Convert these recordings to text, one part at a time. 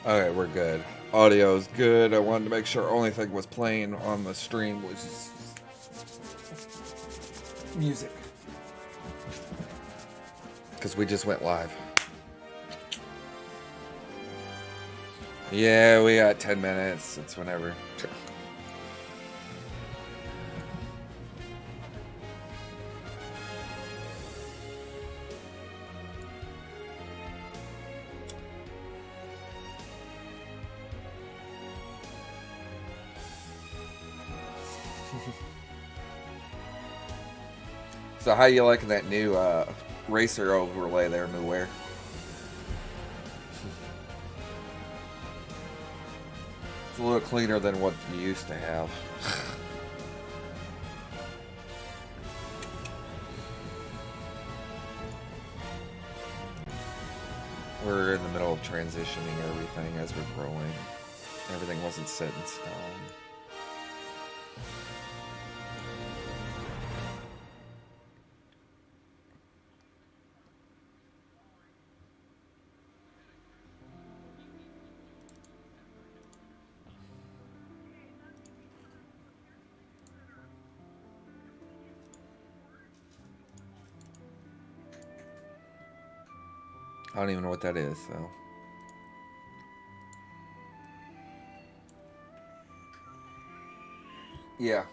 Okay, we're good. Audio's good. I wanted to make sure only thing was playing on the stream was music. Because we just went live. Yeah, we got 10 minutes. It's whenever. So how you liking that new racer overlay there, Muware? It's a little cleaner than what you used to have. We're in the middle of transitioning everything as we're growing. Everything wasn't set in stone. I don't even know what that is, so. Yeah.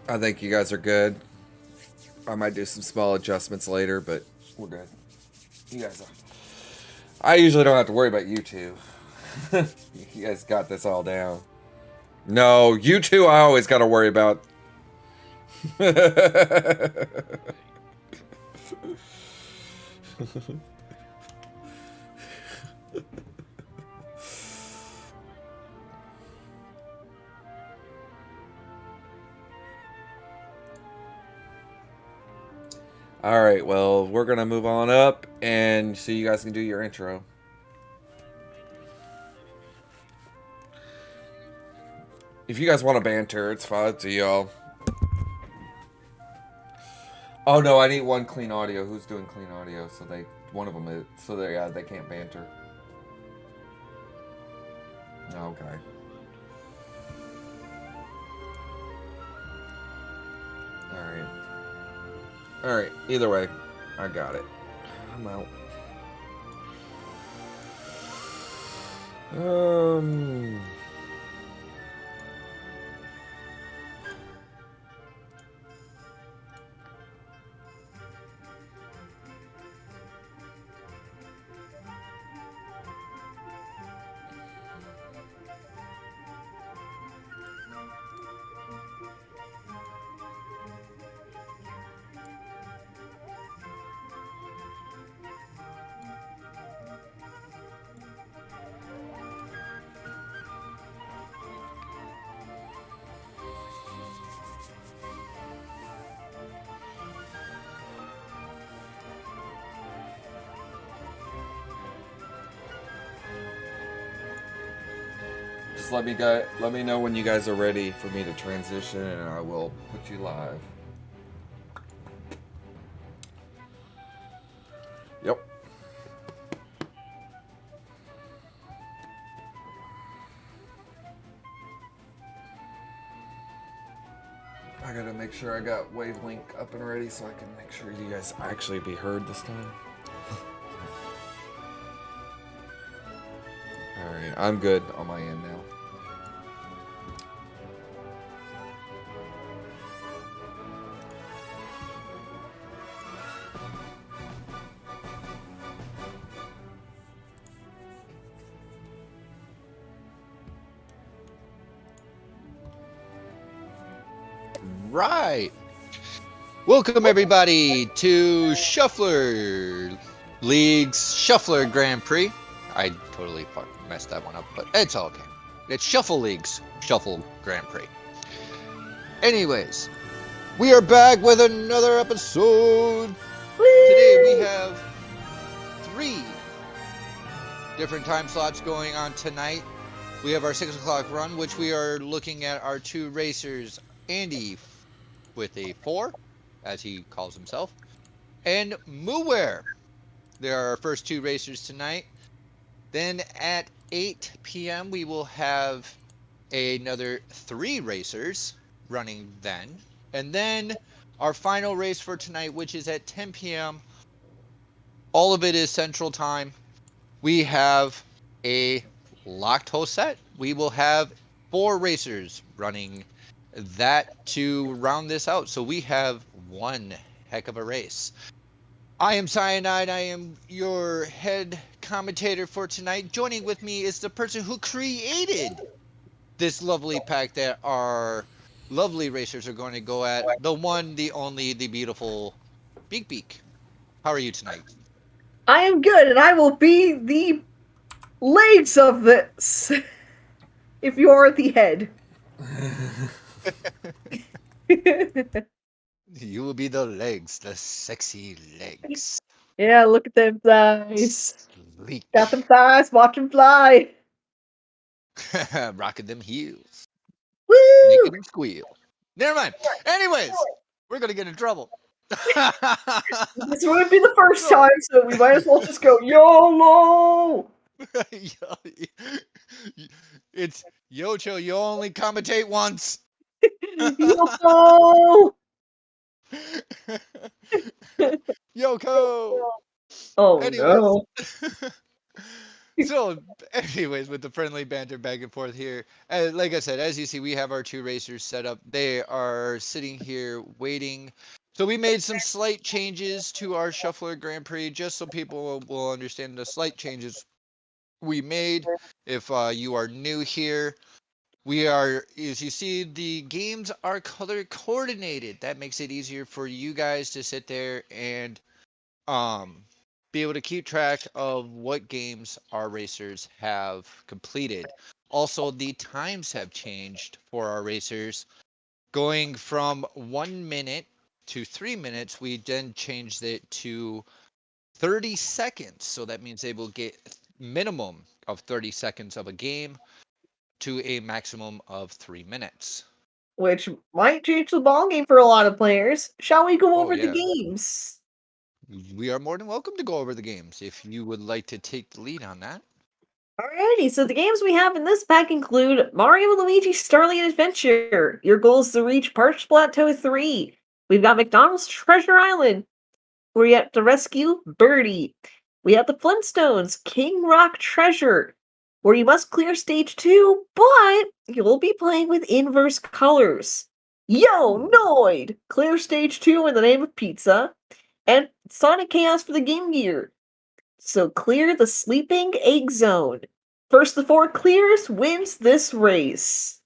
I think you guys are good. I might do some small adjustments later, but we're good. You guys are. I usually don't have to worry about you two. You guys got this all down. No, you two I always got to worry about. All right, well, we're going to move on up and so you guys can do your intro. If you guys want to banter, it's fine to y'all. Oh no, I need one clean audio. Who's doing clean audio? So one of them is, so they can't banter. Okay. All right. Either way, I got it. I'm out. Um. Just let me know when you guys are ready for me to transition, and I will put you live. Yep. I gotta make sure I got Wavelink up and ready so I can make sure you guys actually be heard this time. Alright, I'm good on my end now. Right. Welcome everybody to Shuffler League's Shuffler Grand Prix. I totally messed that one up, but it's all okay. It's Shuffle League's Shuffle Grand Prix. Anyways, we are back with another episode. Today we have 3 different time slots going on tonight. We have our 6 o'clock run, which we are looking at our 2 racers, Andy with a 4, as he calls himself, and Muware. They are our first 2 racers tonight. Then at 8 p.m. we will have another 3 racers running then. And then our final race for tonight, which is at 10 p.m. All of it is Central Time. We have a locked host set. We will have 4 racers running that to round this out. So we have one heck of a race. I am Cyanide. I am your head commentator for tonight. Joining with me is the person who created this lovely pack that our lovely racers are going to go at. The one, the only, the beautiful Beak Beak. How are you tonight? I am good, and I will be the legs of this. If you are the head. You will be the legs, the sexy legs. Yeah, look at them thighs. Sleek. Got them thighs, watch them fly. Rocking them heels. Woo! Making them squeal. Never mind. Anyways, we're going to get in trouble. This wouldn't be the first So- time, so we might as well just go YOLO! It's Yocho, you only commentate once. YOLO! Yoko. Oh Anyways. no. So, anyways, with the friendly banter back and forth here, like I said, as you see, we have our 2 racers set up. They are sitting here waiting. So we made some slight changes to our Shuffler Grand Prix, just so people will understand the slight changes we made. If you are new here, we are, as you see, the games are color coordinated. That makes it easier for you guys to sit there and be able to keep track of what games our racers have completed. Also, the times have changed for our racers. Going from 1 minute to 3 minutes, we then changed it to 30 seconds. So that means they will get minimum of 30 seconds of a game to a maximum of 3 minutes. Which might change the ballgame for a lot of players. Shall we go Oh, over the yeah. games? We are more than welcome to go over the games if you would like to take the lead on that. Alrighty, so the games we have in this pack include Mario and Luigi Starlight Adventure. Your goal is to reach Parched Plateau 3. We've got McDonald's Treasure Island, where you have to rescue Birdie. We have the Flintstones King Rock Treasure, where you must clear stage 2, but you'll be playing with inverse colors. Yo, Noid! Clear stage 2 in the name of pizza. And Sonic Chaos for the Game Gear. So clear the sleeping egg zone. First to 4 clears wins this race.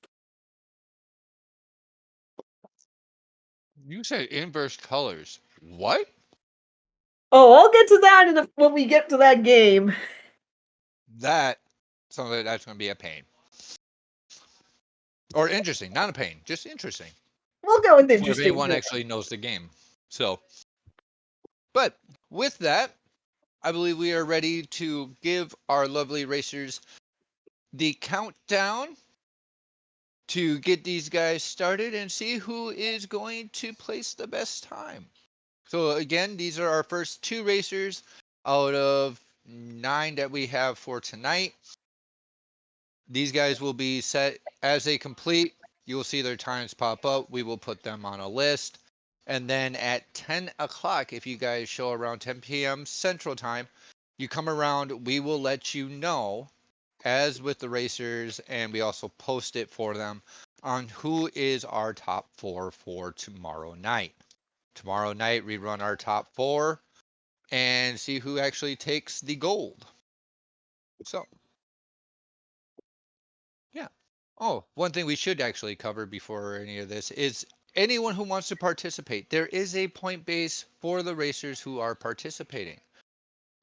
You said inverse colors. What? Oh, I'll get to that when we get to that game. That sounds like that's going to be a pain. Or interesting, not a pain, just interesting. We'll go with If interesting. anyone actually knows the game. So, but with that, I believe we are ready to give our lovely racers the countdown to get these guys started and see who is going to place the best time. So again, these are our first 2 racers out of 9 that we have for tonight. These guys will be set as they complete. You will see their times pop up. We will put them on a list. And then at 10 o'clock, if you guys show around 10 p.m. Central Time, you come around, we will let you know, as with the racers, and we also post it for them, on who is our top 4 for tomorrow night. Tomorrow night, we run our top 4 and see who actually takes the gold. So, yeah. Oh, one thing we should actually cover before any of this is anyone who wants to participate. There is a point base for the racers who are participating.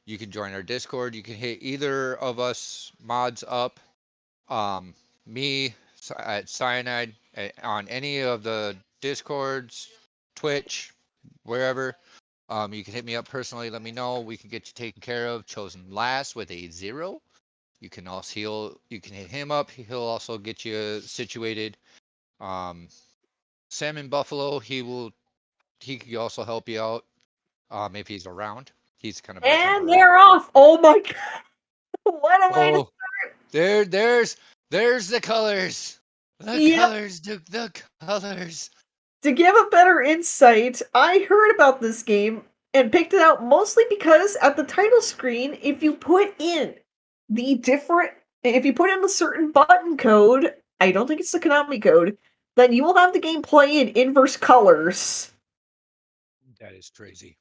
You can join our Discord. You can hit either of us mods up. Me at Cyanide on any of the Discords, Twitch, wherever. You can hit me up personally. Let me know. We can get you taken care of. Chosen last with a 0. You can also you can hit him up. He'll also get you situated. Salmon Buffalo, he could also help you out. If he's around. He's kind of a And temporary. they're off. Oh my god. What a way to Oh, there's the colors. The Yep. colors, the colors. To give a better insight, I heard about this game and picked it out mostly because at the title screen, if you put in a certain button code, I don't think it's the Konami code, then you will have the game play in inverse colors. That is crazy.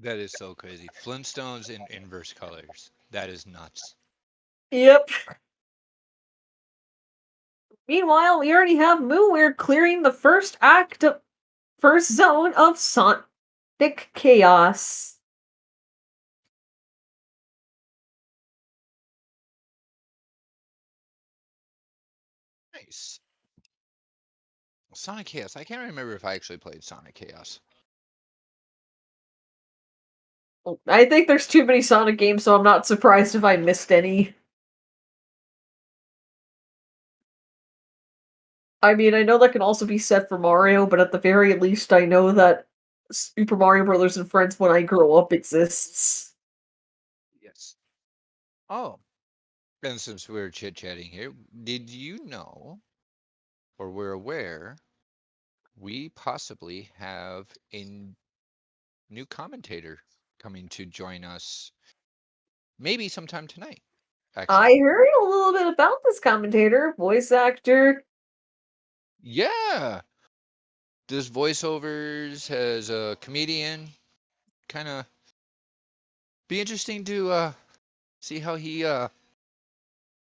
That is so crazy. Flintstones in inverse colors. That is nuts. Yep. Meanwhile, we already have Mooweir clearing the first zone of Sonic Chaos. Nice. Sonic Chaos. I can't remember if I actually played Sonic Chaos. I think there's too many Sonic games, so I'm not surprised if I missed any. I mean, I know that can also be said for Mario, but at the very least, I know that Super Mario Brothers and Friends When I Grow Up exists. Yes. Oh. And since we're chit-chatting here, did you know, or we're aware, we possibly have a new commentator coming to join us maybe sometime tonight, actually. I heard a little bit about this commentator, voice actor. Yeah. Does voiceovers as a comedian. Kind of be interesting to see how he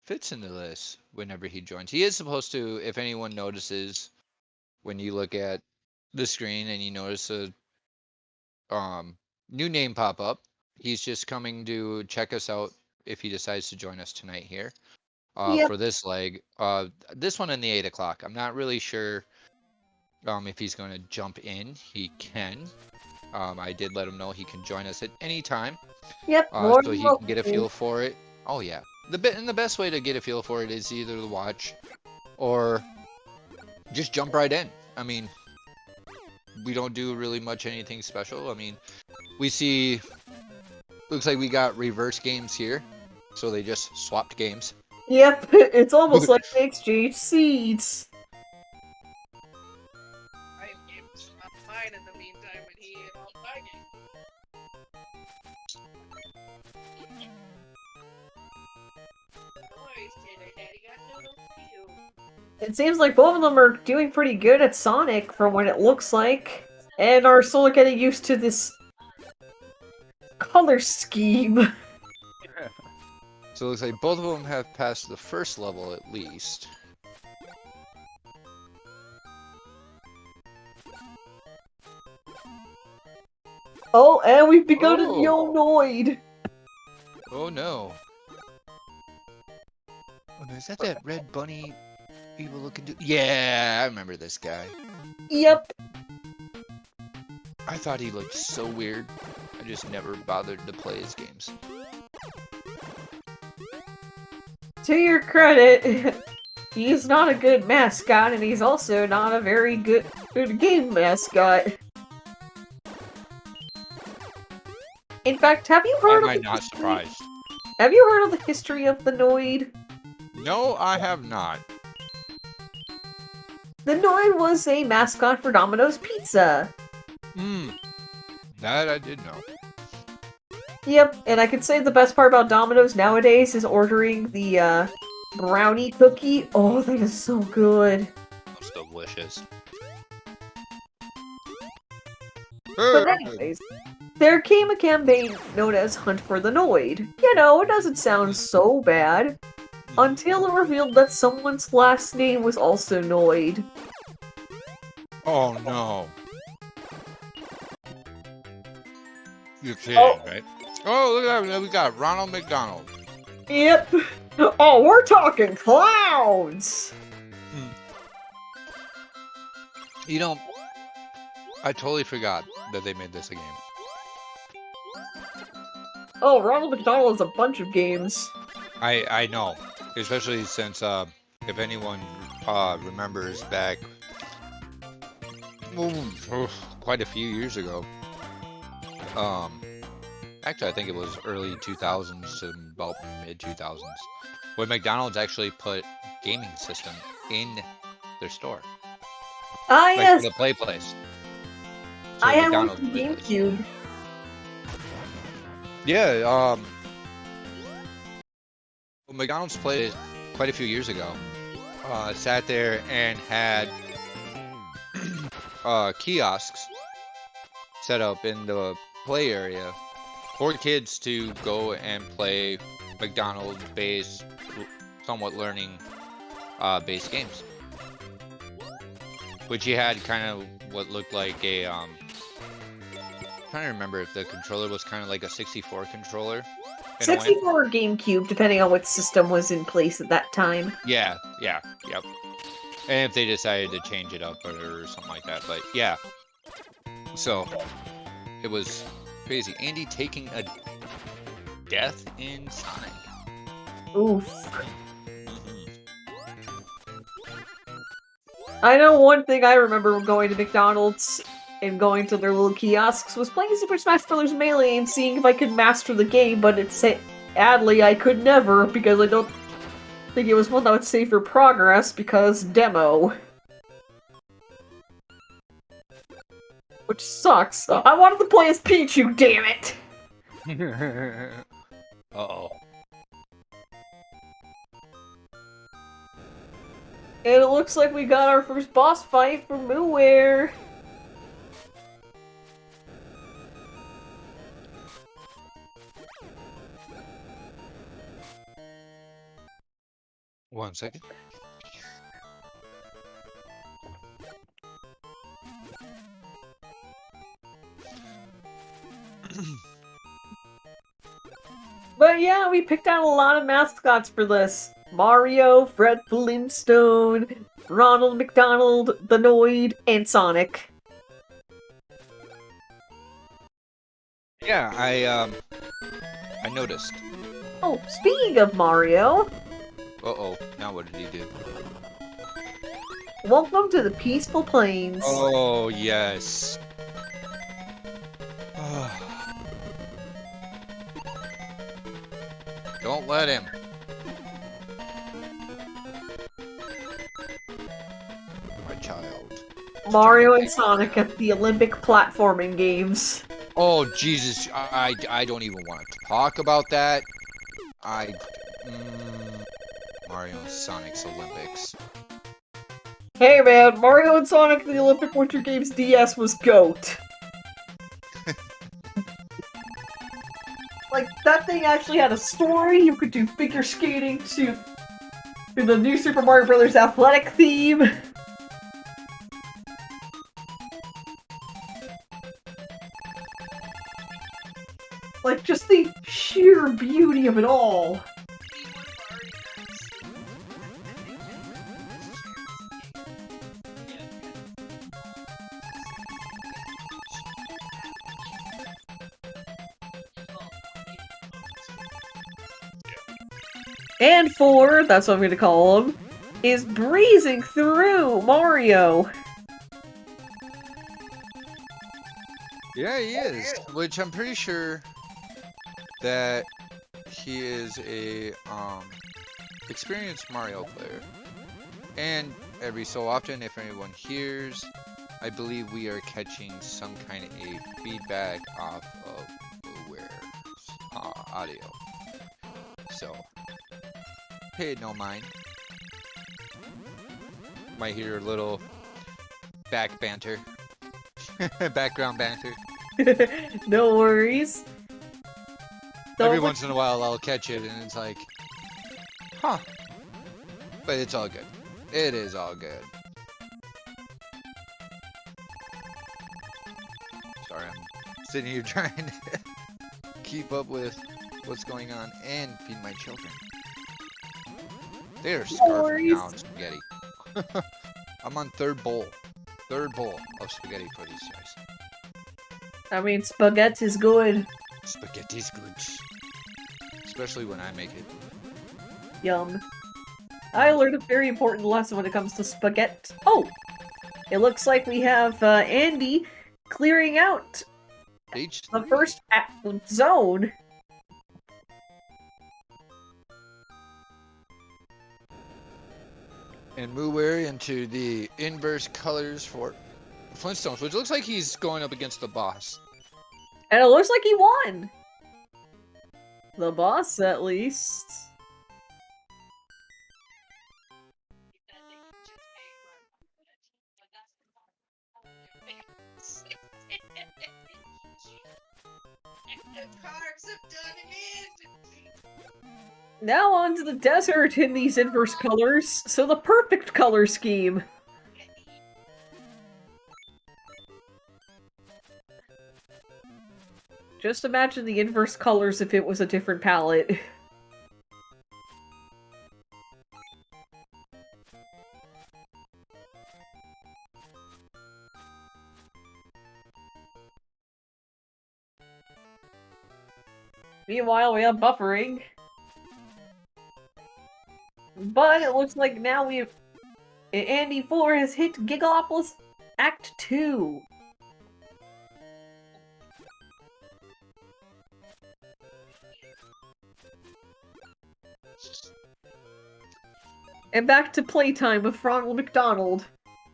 fits into this whenever he joins. He is supposed to, if anyone notices, when you look at the screen and you notice a new name pop up, he's just coming to check us out if he decides to join us tonight here Yep. for this leg. This one in the 8 o'clock. I'm not really sure if he's going to jump in. He can. I did let him know he can join us at any time. Yep. So he can get a feel for it. Oh yeah. The best way to get a feel for it is either to watch or just jump right in. I mean, we don't do really much anything special. I mean, we see, looks like we got reverse games here. So they just swapped games. Yep, it's almost like they exchanged seats. I am games on mine in the meantime when he ate all my games. Always dinner, Daddy got noodles for you. It seems like both of them are doing pretty good at Sonic from what it looks like, and are still getting used to this color scheme. So it looks like both of them have passed the first level at least. Oh, and we've begun Oh. the Onoid. Oh no. Oh, no, is that red bunny evil looking dude? Yeah, I remember this guy. Yep. I thought he looked so weird. I just never bothered to play his games. to your credit, he's not a good mascot, and he's also not a very good game mascot. In fact, have you heard Am I of not surprised? Have you heard of the history of the Noid? No, I have not. The Noid was a mascot for Domino's Pizza. Hmm. That I did know. Yep, and I could say the best part about Domino's nowadays is ordering the brownie cookie. Oh, that is so good. That's delicious. But anyways, there came a campaign known as Hunt for the Noid. You know, it doesn't sound so bad. Until it revealed that someone's last name was also Noid. Oh no. You're kidding, Oh. right? Oh, look at that. We got Ronald McDonald. Yep. Oh, we're talking clowns! You know, I totally forgot that they made this a game. Oh, Ronald McDonald has a bunch of games. I know, especially since if anyone remembers back quite a few years ago. Actually, I think it was early 2000s to about mid 2000s, when McDonald's actually put gaming system in their store, Ah, like yes, for the play place. So I have one McDonald's from Play Place. GameCube. Yeah, well, McDonald's played quite a few years ago. Sat there and had kiosks set up in the play area for kids to go and play McDonald's-based, somewhat learning-based games. Which you had kind of what looked like a trying to remember if the controller was kind of like a 64 controller. in a way. 64 or GameCube, depending on what system was in place at that time. Yeah, yep. And if they decided to change it up or something like that, but yeah. So, it was crazy. Andy taking a death in Sonic. Oof. Mhm. I know one thing I remember going to McDonald's and going to their little kiosks was playing Super Smash Bros. Melee and seeing if I could master the game, but sadly I could never because I don't think it was one that would save for progress because demo. Which sucks. I wanted to play as Pichu, damn it! Uh-oh. And it looks like we got our first boss fight for Mooware. One second. But yeah, we picked out a lot of mascots for this. Mario, Fred Flintstone, Ronald McDonald, the Noid, and Sonic. Yeah, I noticed. Oh, speaking of Mario, Uh-oh, now what did he do? welcome to the Peaceful Plains. Oh, yes. Don't let him. My child. Mario and Sonic at the Olympic platforming games. Oh, Jesus. I don't even want to talk about that. Mario and Sonic's Olympics. Hey man, Mario and Sonic at the Olympic Winter Games DS was GOAT. Like, that thing actually had a story, you could do figure skating to the new Super Mario Bros. Athletic theme. Like, just the sheer beauty of it all. And 4, that's what I'm gonna call him, is breezing through Mario. Yeah, he is. Which I'm pretty sure that he is a experienced Mario player. And every so often, if anyone hears, I believe we are catching some kind of a feedback off of Ware's audio. So, pay no mind. Might hear a little back banter. Background banter. No worries. Every once in a while I'll catch it and it's like, huh. But it's all good. It is all good. Sorry, I'm sitting here trying to keep up with what's going on and feed my children. They are scarfing now on spaghetti. I'm on third bowl of spaghetti for these guys. I mean, spaghetti is good. Spaghetti's good. Especially when I make it. Yum. I learned a very important lesson when it comes to spaghetti. Oh! It looks like we have Andy clearing out H the first zone. And Moower into the inverse colors for Flintstones, which looks like he's going up against the boss. And it looks like he won! The boss, at least. Carbs have done it. Now onto the desert in these inverse colors, so the perfect color scheme. Just imagine the inverse colors if it was a different palette. Meanwhile, we have buffering. But it looks like now we've... Andy 4 has hit Gigalopolis Act 2. And back to playtime with Ronald McDonald.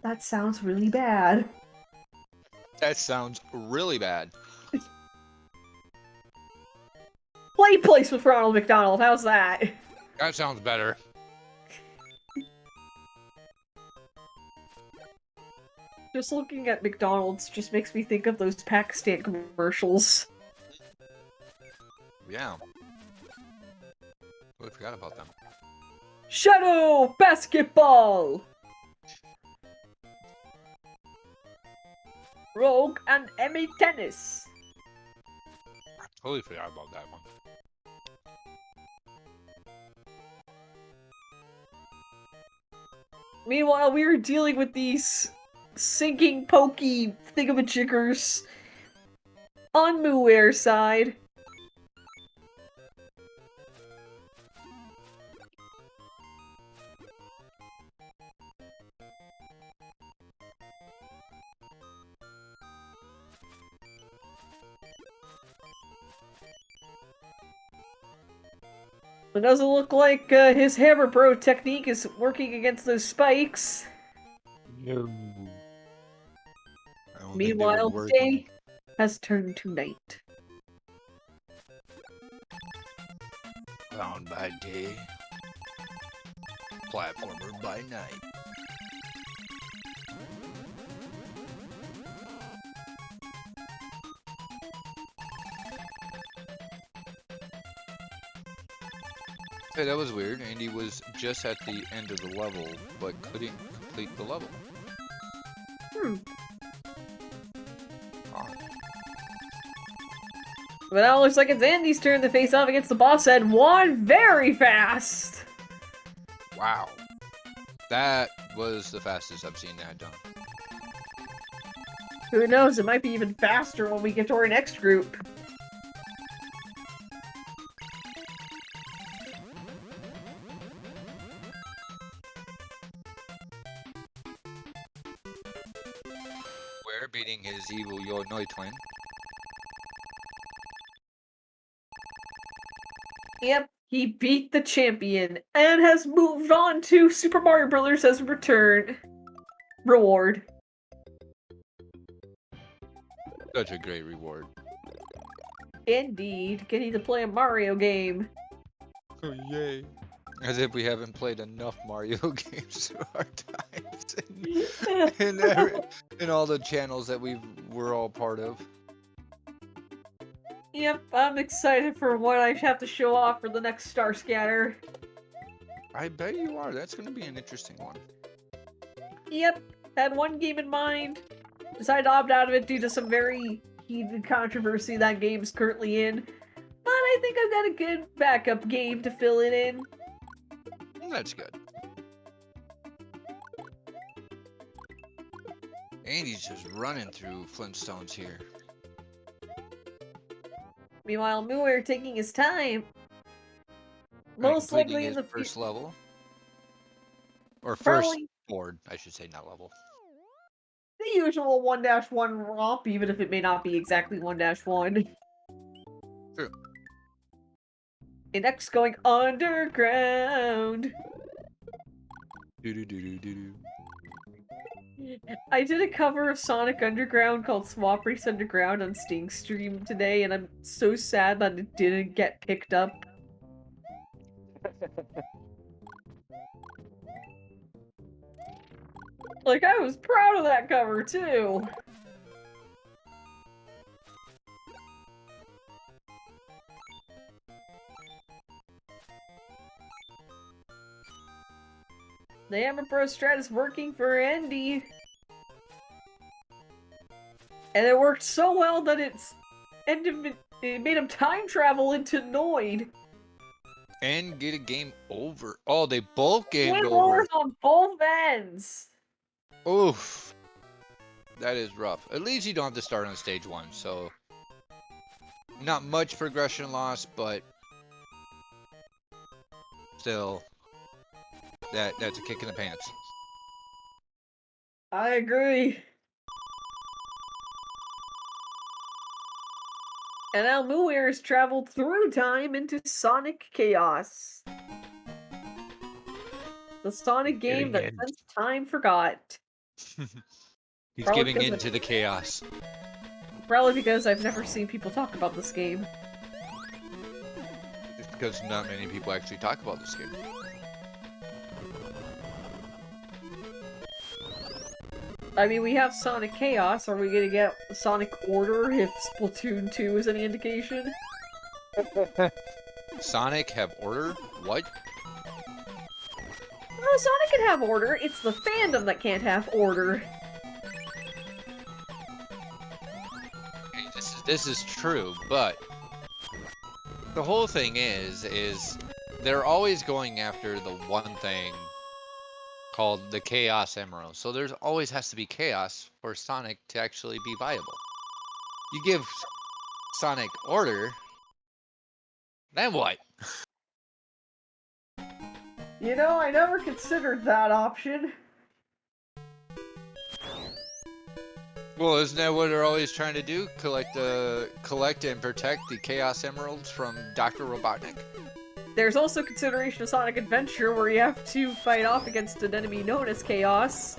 That sounds really bad. That sounds really bad. Play place with Ronald McDonald, how's that? That sounds better. Just looking at McDonald's just makes me think of those Pakistan commercials. Yeah. Totally forgot about them. Shadow Basketball! Rogue and Emmy Tennis. I totally forgot about that one. Meanwhile, we are dealing with these sinking pokey thingamajiggers on Mooware's side. It doesn't look like his Hammer Bro technique is working against those spikes. No. Meanwhile, day has turned to night. Bound by day, platformer by night. Hey, that was weird. Andy was just at the end of the level, but couldn't complete the level. Odd. But now it looks like it's Andy's turn to face off against the boss and won very fast! Wow. That was the fastest I've seen that done. Who knows, it might be even faster when we get to our next group. beating his evil Yonoi twin. Yep, he beat the champion and has moved on to Super Mario Bros. As a return reward. Such a great reward. Indeed, getting to play a Mario game. Oh, yay. As if we haven't played enough Mario games through our times in all the channels that we're all part of. Yep, I'm excited for what I have to show off for the next Star Scatter. I bet you are. That's going to be an interesting one. Yep, had one game in mind. Decided to opt out of it due to some very heated controversy that game's currently in. But I think I've got a good backup game to fill it in. That's good. Andy's just running through Flintstones here. Meanwhile, Muir taking his time. Most Completing likely in his the first level. Or first Probably board, I should say, not level. the usual 1-1 romp, even if it may not be exactly 1-1. True. And next going underground. Do-do-do-do-do-do. I did a cover of Sonic Underground called Swap Race Underground on Sting Stream today, and I'm so sad that it didn't get picked up. Like, I was proud of that cover, too! The Hammer Pro strat is working for Andy. And it worked so well that it made him time travel into Noid. And get a game over. Oh, they both gamed Game over. wars on both ends. Oof. That is rough. At least you don't have to start on stage 1, so... Not much progression loss, but... Still... That's a kick in the pants. I agree. And now Muir has traveled through time into Sonic Chaos. The Sonic game that Giving in. since time forgot. He's Probably giving because in of- to the chaos. Probably because I've never seen people talk about this game. It's because not many people actually talk about this game. I mean, we have Sonic Chaos. Are we gonna get Sonic Order if Splatoon 2 is any indication? Sonic have order? What? No, Sonic can have order. It's the fandom that can't have order. Okay, this is true, but the whole thing is they're always going after the one thing called the Chaos Emerald. So there's always has to be chaos for Sonic to actually be viable. You give Sonic order, then what? You know, I never considered that option. Well, isn't that what they're always trying to do? Collect and protect the Chaos Emeralds from Dr. Robotnik? There's also consideration of Sonic Adventure, where you have to fight off against an enemy known as Chaos.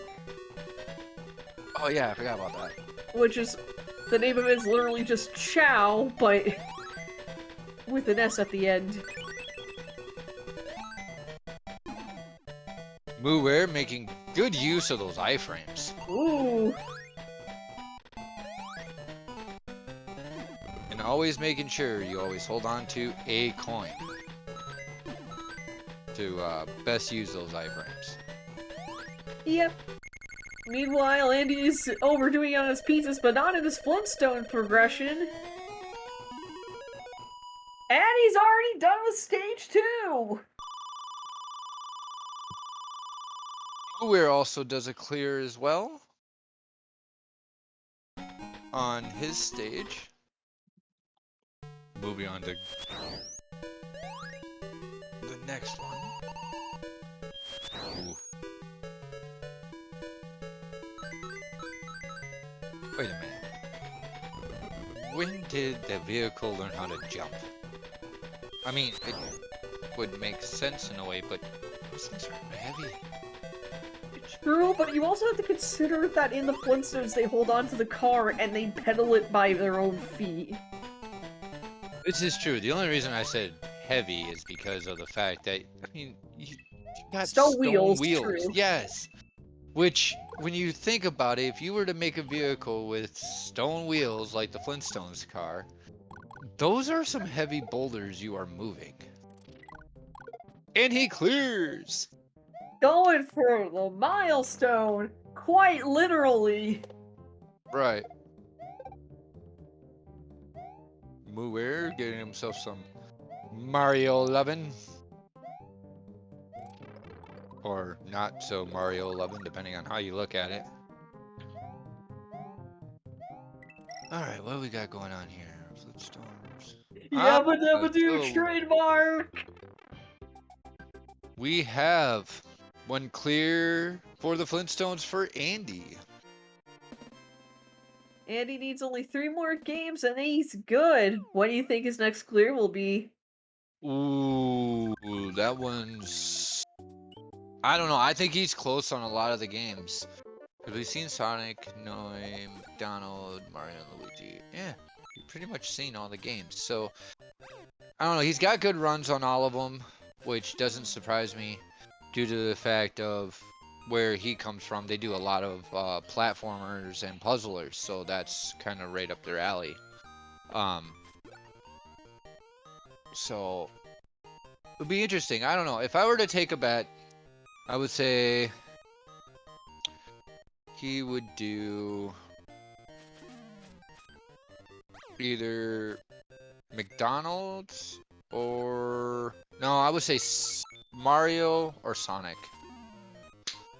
Oh yeah, I forgot about that. Which is... the name of it is literally just Chow, but... with an S at the end. Muir making good use of those iframes. Ooh. And always making sure you always hold on to a coin. To best use those iframes. Yep. Meanwhile, Andy's overdoing it on his pieces, but not in his Flintstone progression. And he's already done with stage 2! Muir also does a clear as well. On his stage. Moving on to the next one. Ooh. Wait a minute. When did the vehicle learn how to jump? I mean, it would make sense in a way, but these things are heavy. True, but you also have to consider that in the Flintstones they hold on to the car and they pedal it by their own feet. This is true. The only reason I said heavy is because of the fact that, I mean, you got Stone wheels, true. Yes. Which, when you think about it, if you were to make a vehicle with stone wheels like the Flintstones car, those are some heavy boulders you are moving. And he clears! Going for the milestone, quite literally. Right. Muir getting himself some Mario 11. Or not so Mario 11, depending on how you look at it. Alright, what do we got going on here? Flintstones. Yabba dabba doo, so trademark! we have one clear for the Flintstones for Andy. Andy needs only 3 more games and he's good. What do you think his next clear will be? Ooh, that one's... I don't know. I think he's close on a lot of the games. Because we've seen Sonic, Noe, McDonald, Mario, and Luigi. Yeah, you've pretty much seen all the games. So, I don't know. He's got good runs on all of them, which doesn't surprise me due to the fact of where he comes from. They do a lot of platformers and puzzlers, so that's kind of right up their alley. So, it'll be interesting. I don't know. If I were to take a bet, I would say he would do either McDonald's or... No, I would say Mario or Sonic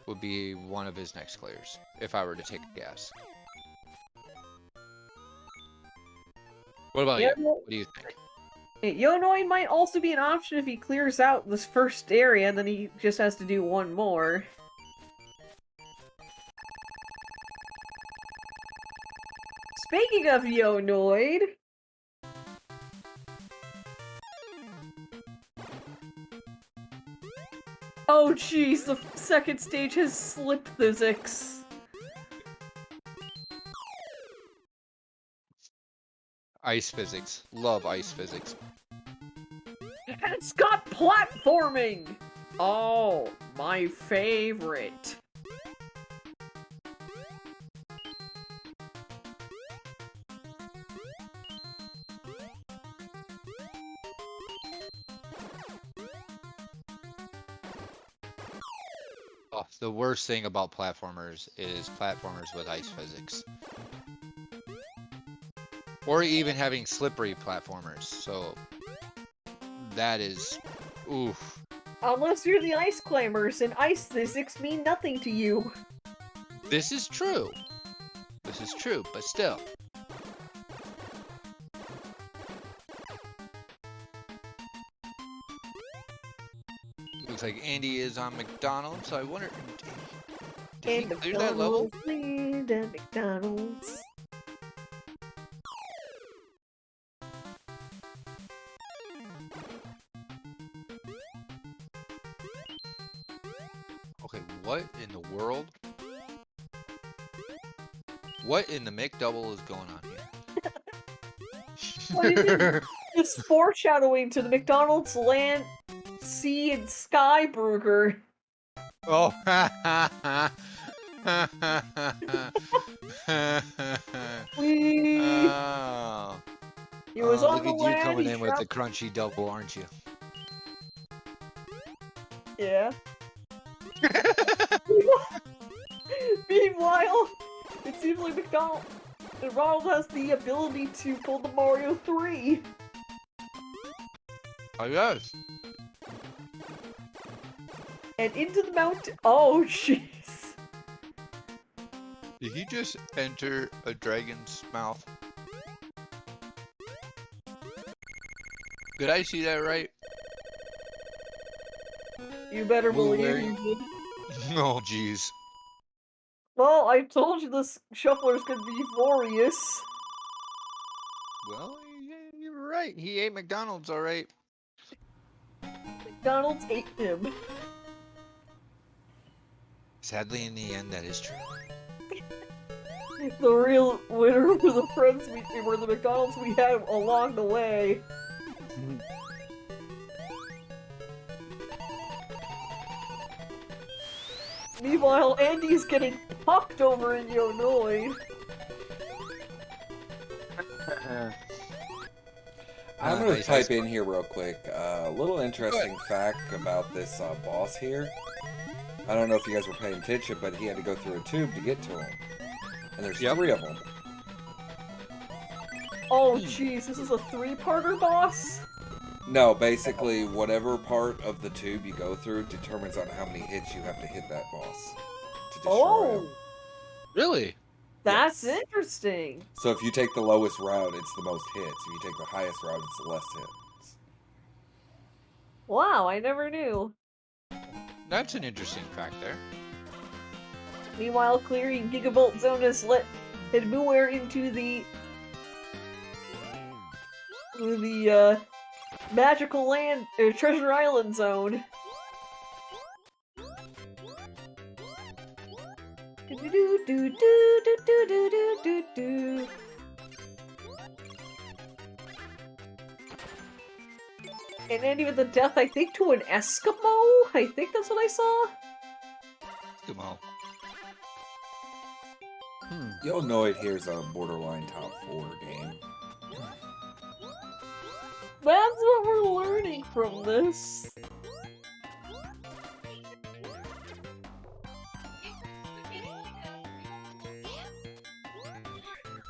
would be one of his next clears, if I were to take a guess. What about you? What do you think? Yonoid might also be an option if he clears out this first area, and then he just has to do one more. Speaking of Yonoid... Oh jeez, the second stage has slip physics. Ice physics. Love ice physics. And it's got platforming! Oh, my favorite. Oh, the worst thing about platformers is platformers with ice physics. Or even having slippery platformers, so that is... oof. Unless you're the ice climbers, and ice physics mean nothing to you. This is true. This is true, but still. Looks like Andy is on McDonald's, so I wonder... Did he clear that level? And McDonald's. Okay, what in the world? What in the McDouble is going on here? What do you mean? It's foreshadowing to the McDonald's Land, Sea, and Sky Burger. Oh, Whee! Oh. He was Oh, on look the at you land. coming He in with the crunchy double, aren't you? Yeah. Meanwhile, it seems like Ronald has the ability to pull the Mario 3. Oh, yes. And into the mountain. Oh, jeez. Did he just enter a dragon's mouth? Did I see that right? You better believe Blueberry. you did. Oh, jeez. Well, I told you this shuffler's gonna be furious. Well, yeah, you're right. He ate McDonald's, all right. McDonald's ate him. Sadly, in the end, that is true. The real winner were the friends were the McDonald's we had along the way. Meanwhile, Andy's getting pucked over in Yonoid. I'm gonna Nice, type nice. in here real quick. A little interesting fact about this boss here. I don't know if you guys were paying attention, but he had to go through a tube to get to him. And there's Yep. 3 of them. Oh jeez, this is a 3-parter boss? No, basically, whatever part of the tube you go through determines on how many hits you have to hit that boss to destroy him. Really? That's Yes. interesting. So if you take the lowest route, it's the most hits. If you take the highest route, it's the less hits. Wow, I never knew. That's an interesting fact there. Meanwhile, clearing Gigavolt Zone has let Edmuir into the magical land or Treasure Island zone. Do-do-do-do-do-do-do-do-do. And ending with the death, I think, to an Eskimo? I think that's what I saw. Eskimo. You'll know it here's a borderline top 4 game. That's what we're learning from this.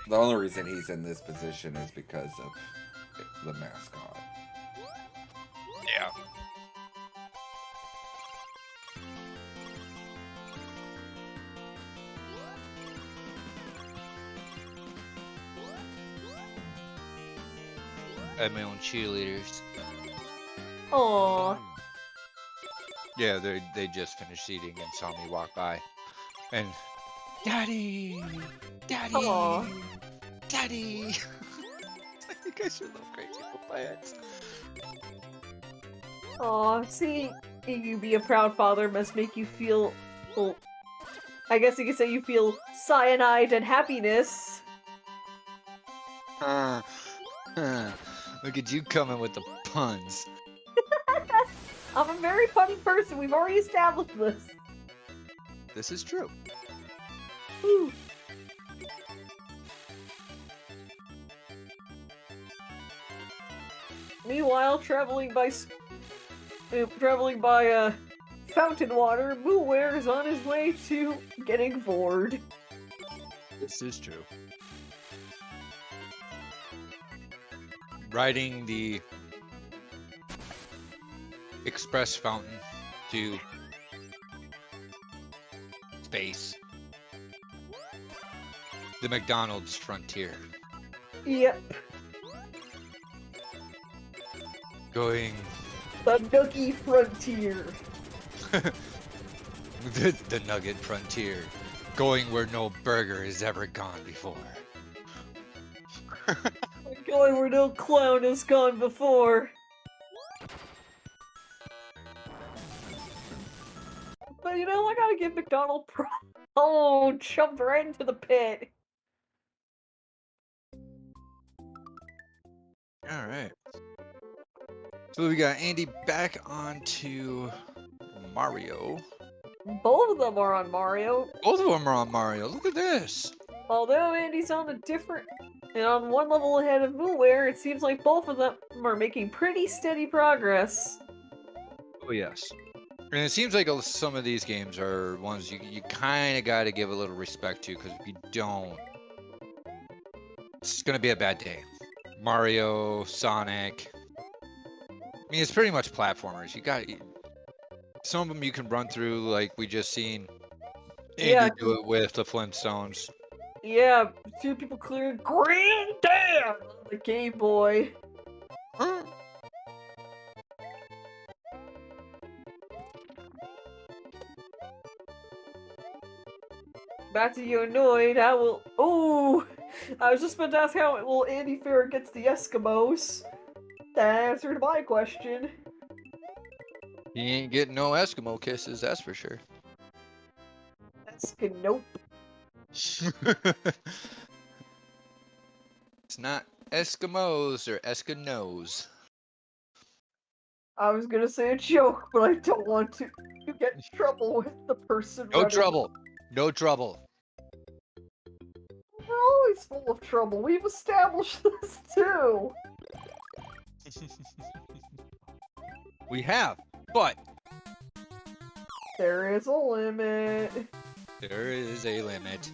The only reason he's in this position is because of the mascot. Yeah. I had my own cheerleaders. Aww. Yeah, they just finished eating and saw me walk by. And Daddy! Daddy! Aw. Daddy! You guys are little crazy little plants. Aw, seeing you be a proud father must make you feel, well, I guess you could say you feel cyanide and happiness. Look at you coming with the puns. I'm a very funny person, we've already established this. This is true. Whew. Meanwhile, traveling by fountain water, Mooware is on his way to getting bored. This is true. Riding the express fountain to space. The McDonald's frontier. Yep, Going the Nookie Frontier. the nugget frontier. Going where no burger has ever gone before. Going where no clown has gone before. But you know, I gotta give McDonald Oh, jumped right into the pit. Alright. So we got Andy back onto Mario. Both of them are on Mario. Both of them are on Mario. Look at this. Although Andy's on a different and on one level ahead of Mooware, it seems like both of them are making pretty steady progress. Oh, yes. And it seems like some of these games are ones you kind of got to give a little respect to, because if you don't, it's going to be a bad day. Mario, Sonic. I mean, it's pretty much platformers. You got some of them you can run through, like we just seen Andy Yeah. do it with the Flintstones. Yeah, 2 people clearing Grand Dam on the Game Boy. back to you annoyed. How will... Oh! I was just about to ask how will Andy fare against the Eskimos. That answered my question. He ain't getting no Eskimo kisses, that's for sure. Nope. It's not Eskimos or Eskimos. I was gonna say a joke, but I don't want to get in trouble with the person No running. trouble. No trouble. We're always full of trouble. We've established this too. We have, but There is a limit. there is a limit.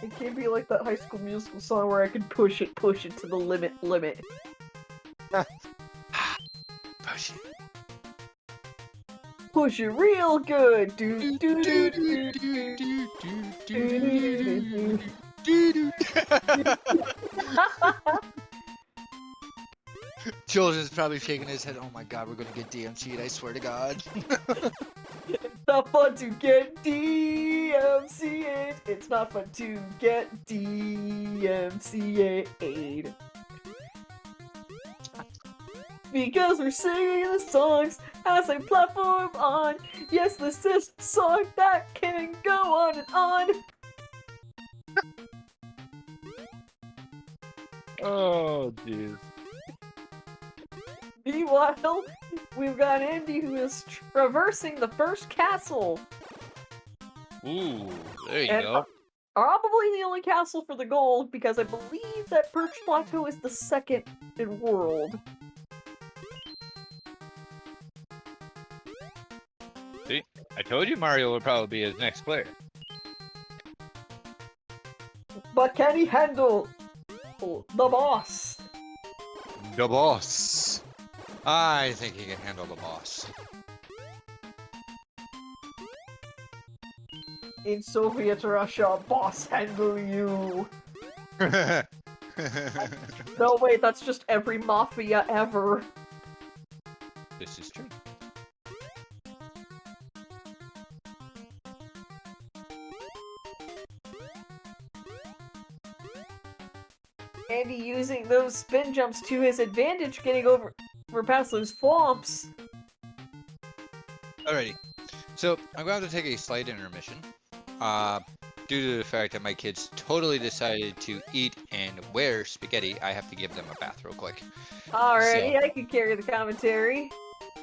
It can't be like that High School Musical song where I can push it to the limit. Push it. Push it real good. Do do do Do, do do, do do, do. do, do. Children's probably shaking his head. Oh my god, we're gonna get DMC'd, I swear to god. It's not fun to get DMCA'd. It's not fun to get DMCA'd. Because we're singing the songs as a platform on. Yes, this is a song that can go on and on. Oh, jeez. Meanwhile, we've got Andy who is traversing the first castle. Ooh, there you And go. Probably the only castle for the gold, because I believe that Perch Plateau is the second in world. See, I told you Mario would probably be his next player. But can he handle the boss? The boss. I think he can handle the boss. In Soviet Russia, boss handle you. No, wait, that's just every mafia ever. This is true. Andy using those spin jumps to his advantage, getting over past those swamps. Alrighty. So, I'm going to have to take a slight intermission. Due to the fact that my kids totally decided to eat and wear spaghetti, I have to give them a bath real quick. Alrighty, So- I can carry the commentary.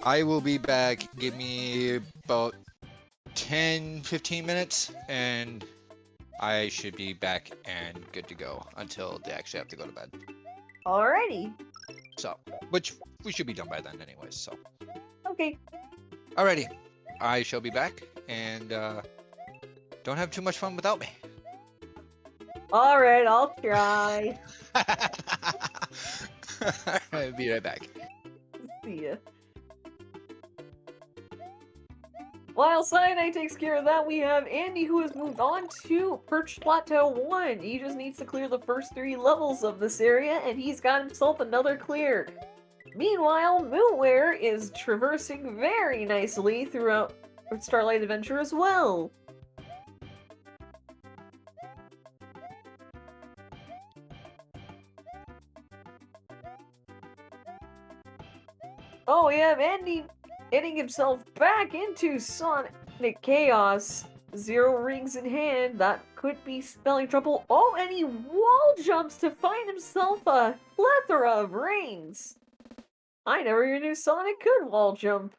I will be back. Give me about 10-15 minutes, and I should be back and good to go until they actually have to go to bed. Alrighty. So, which we should be done by then anyways, so. Okay. Alrighty. I shall be back, and don't have too much fun without me. Alright, I'll try. Alright, be right back. See ya. While Cyanide takes care of that, we have Andy who has moved on to Perch Plateau 1. He just needs to clear the first 3 levels of this area, and he's got himself another clear. Meanwhile, Moonware is traversing very nicely throughout Starlight Adventure as well. Oh, we have Andy getting himself back into Sonic Chaos. 0 rings in hand. That could be spelling trouble. Oh, and he wall jumps to find himself a plethora of rings. I never even knew Sonic could wall jump.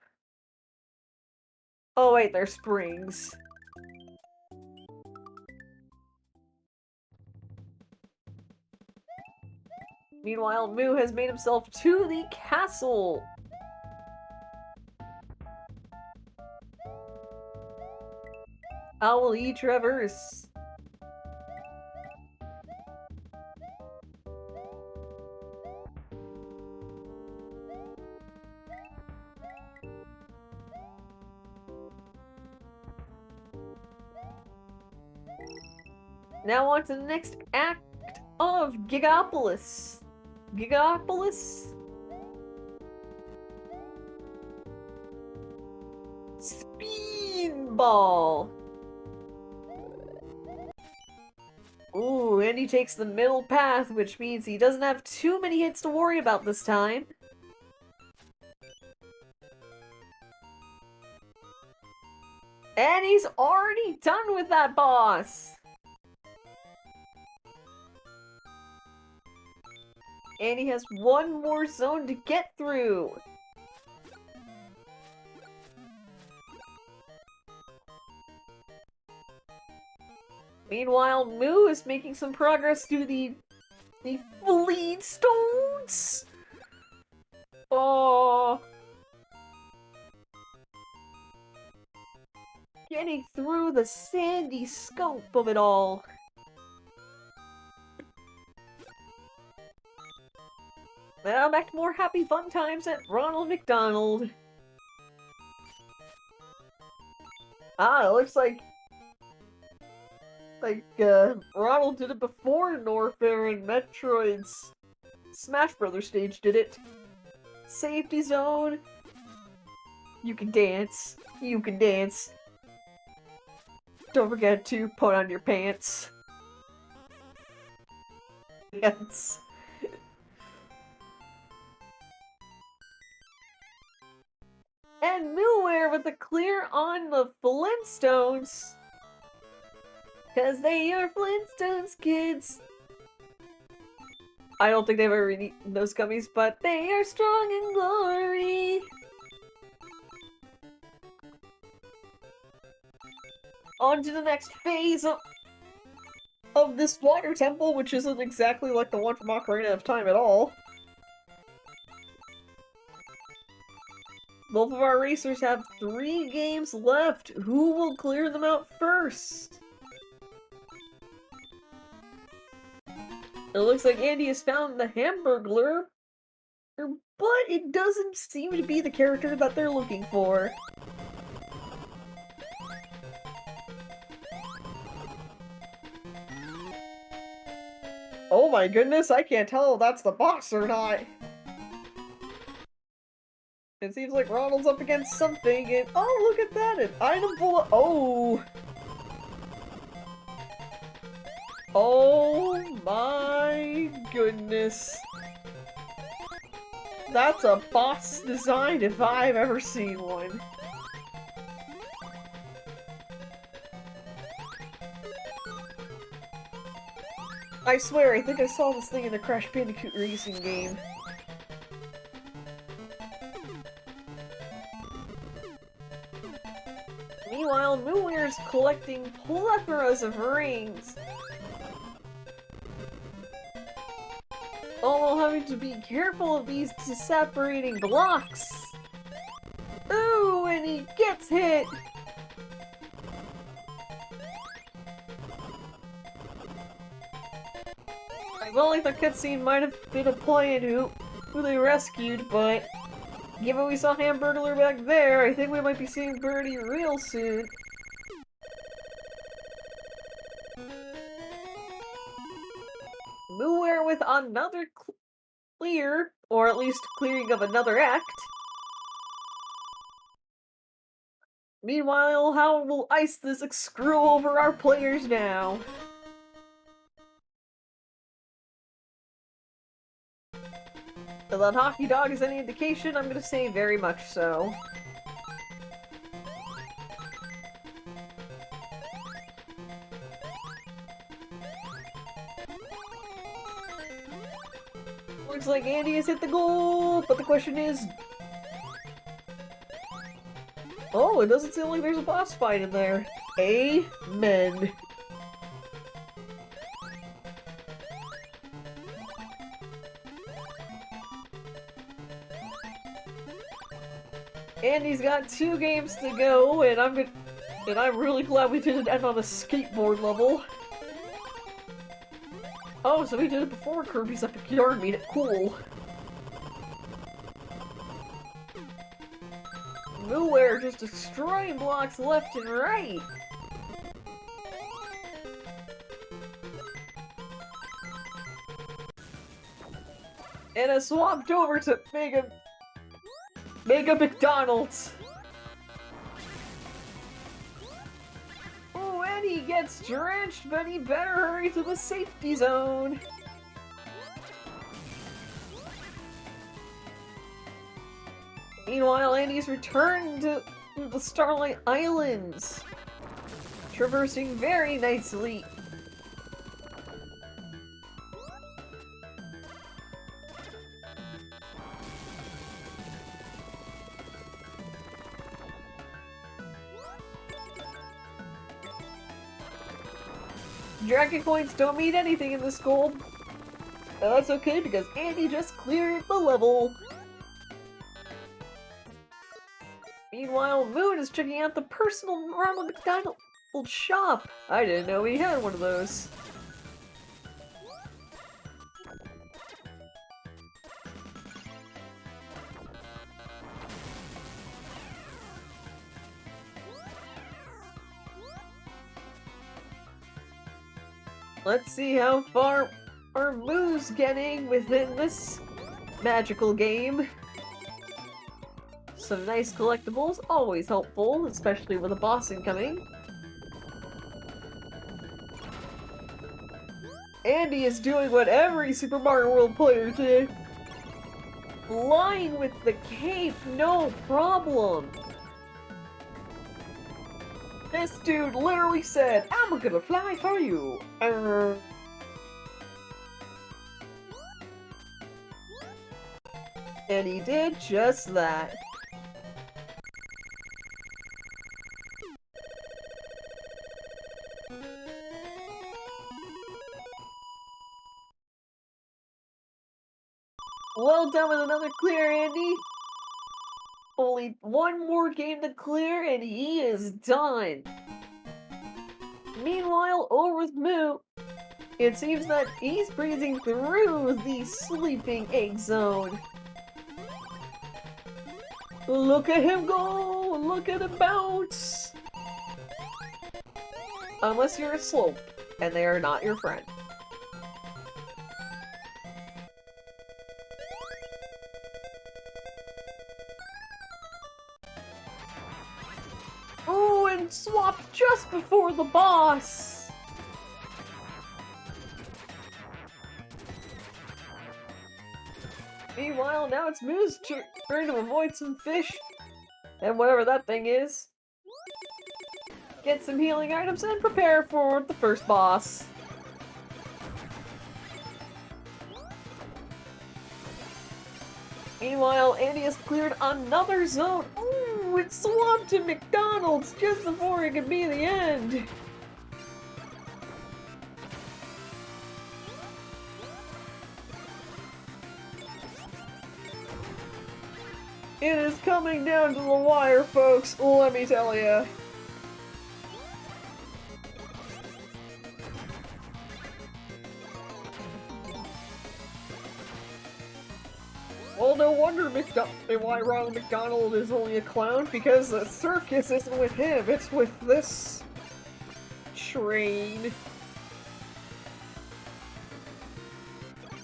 Oh wait, they're springs. Meanwhile, Moo has made himself to the castle. How will he traverse? Now on to the next act of Gigapolis. Gigapolis? Speedball. Ooh, and he takes the middle path, which means he doesn't have too many hits to worry about this time. And he's already done with that boss! And he has one more zone to get through! Meanwhile, Moo is making some progress through the fleet stones! Oh! Getting through the sandy scope of it all. Now back to more happy fun times at Ronald McDonald. Ah, it looks like Ronald did it before Norfair and Metroid's Smash Brothers stage did it. Safety zone. You can dance. You can dance. Don't forget to put on your pants. Yes. And Millware with the clear on the Flintstones. Cause they are Flintstones kids. I don't think they've ever eaten those gummies, but they are strong in glory. On to the next phase of this water temple, which isn't exactly like the one from Ocarina of Time at all. Both of our racers have 3 games left. Who will clear them out first? It looks like Andy has found the Hamburglar, but it doesn't seem to be the character that they're looking for. Oh my goodness, I can't tell if that's the boss or not. It seems like Ronald's up against something, and oh, look at that! An item full of. Oh! Oh my goodness. That's a boss design if I've ever seen one. I swear, I think I saw this thing in a Crash Bandicoot racing game. Meanwhile, Mooware's collecting plethoras of rings. All while having to be careful of these separating blocks. Ooh, and he gets hit! I felt like the cutscene might have been implying who they rescued, but given we saw Hamburglar back there, I think we might be seeing Birdie real soon. Mooware with another clear, or at least clearing of another act. Meanwhile, how will Ice this screw over our players now? If that Hockey Dog is any indication, I'm gonna say very much so. Looks like Andy has hit the goal, but the question is... Oh, it doesn't seem like there's a boss fight in there. Amen. Andy's got 2 games to go, and I'm really glad we didn't end on a skateboard level. Oh, so we did it before Kirby's Epic Yarn made it cool. Mooware just destroying blocks left and right. And I swapped over to Mega McDonald's. Oh, and he gets drenched, but he better hurry to the safety zone. Meanwhile, Andy's returned to the Starlight Islands, traversing very nicely. Dragon coins don't mean anything in this gold. That's okay because Andy just cleared the level. Meanwhile, Moon is checking out the personal Ronald McDonald shop. I didn't know he had one of those. Let's see how far our Moo's getting within this magical game. Some nice collectibles, always helpful, especially with a boss incoming. Andy is doing what every Super Mario World player did. Flying with the cape, no problem. This dude literally said, "I'm gonna fly for you." And he did just that. Well done with another clear, Andy. Only one more game to clear and he is done. Meanwhile, over with Moo, it seems that he's breezing through the sleeping egg zone. Look at him go! Look at him bounce! Unless you're a slope, and they are not your friend. Oh, and swapped just before the boss! Meanwhile, now it's Moo's turn to avoid some fish, and whatever that thing is. Get some healing items and prepare for the first boss. Meanwhile, Andy has cleared another zone. Ooh, it swapped to McDonald's just before it could be the end. It is coming down to the wire, folks, let me tell ya. Well, no wonder why Ronald McDonald is only a clown, because the circus isn't with him, it's with this train.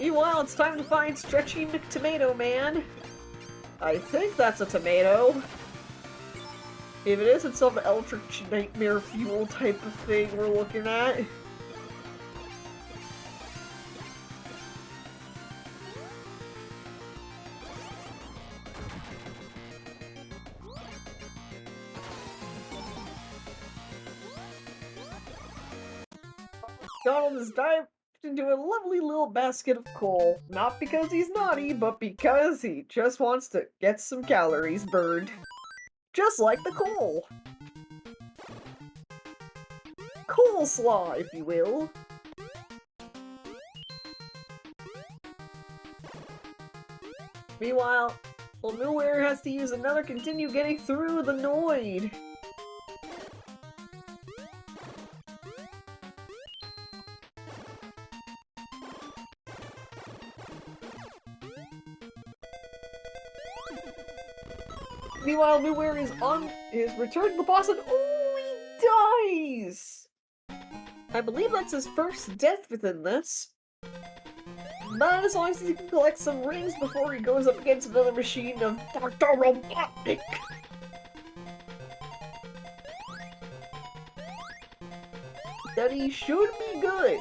Meanwhile, it's time to find Stretchy McTomato Man. I think that's a tomato. If it is, it's some electric nightmare fuel type of thing we're looking at. Donald has dived into a lovely little basket of coal. Not because he's naughty, but because he just wants to get some calories burned. Just like the coal. Coleslaw, if you will. Meanwhile, Nowhere has to use another continue getting through the Noid. Meanwhile, Nowhere is on his return to the boss and oh, he dies! I believe that's his first death within this. But as long as he can collect some rings before he goes up against another machine of Dr. Robotnik. that he should be good.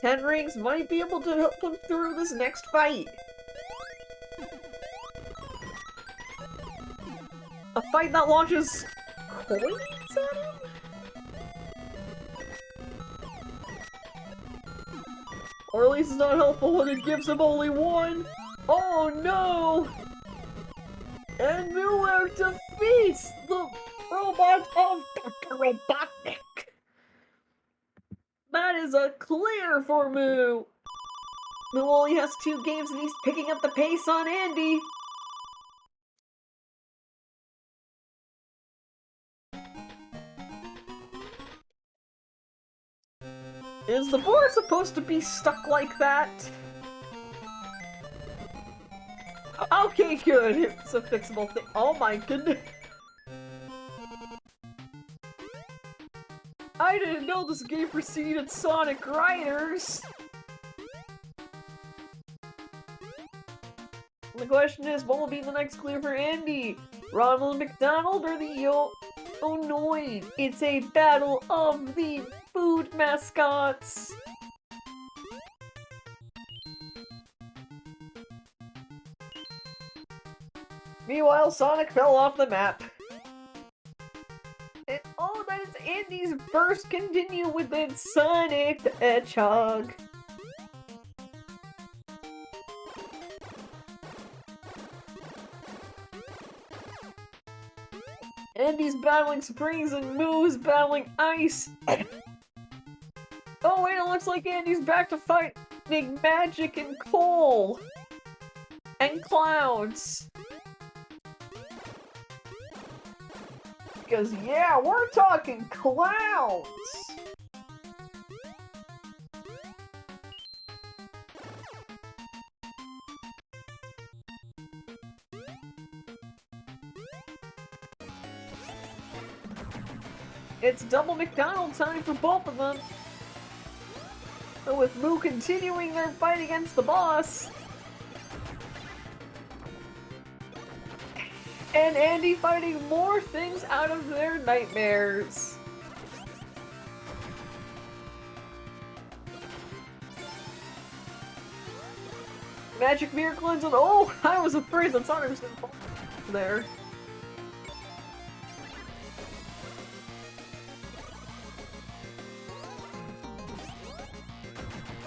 10 rings might be able to help him through this next fight. A fight that launches coins at him? Or at least it's not helpful when it gives him only one. Oh no! And Nowhere defeats the robot of Dr. Robotnik. That is a clear for Moo. Moo only has 2 games and he's picking up the pace on Andy. Is the board supposed to be stuck like that? Okay, good. It's a fixable thing. Oh my goodness. I didn't know this game preceded Sonic Riders. The question is, what will be the next clue for Andy? Ronald McDonald or the Onoid? It's a battle of the food mascots. Meanwhile, Sonic fell off the map. And oh, that is Andy's first continue with it, Sonic the Hedgehog. Andy's battling springs and Moo's battling ice. Oh wait, it looks like Andy's back to fighting magic and coal. And clouds. Because yeah, we're talking clouds. It's double McDonald time for both of them. So with Moo continuing their fight against the boss. And Andy fighting more things out of their nightmares. Magic Miracle and oh, I was afraid that Sonic was gonna fall there.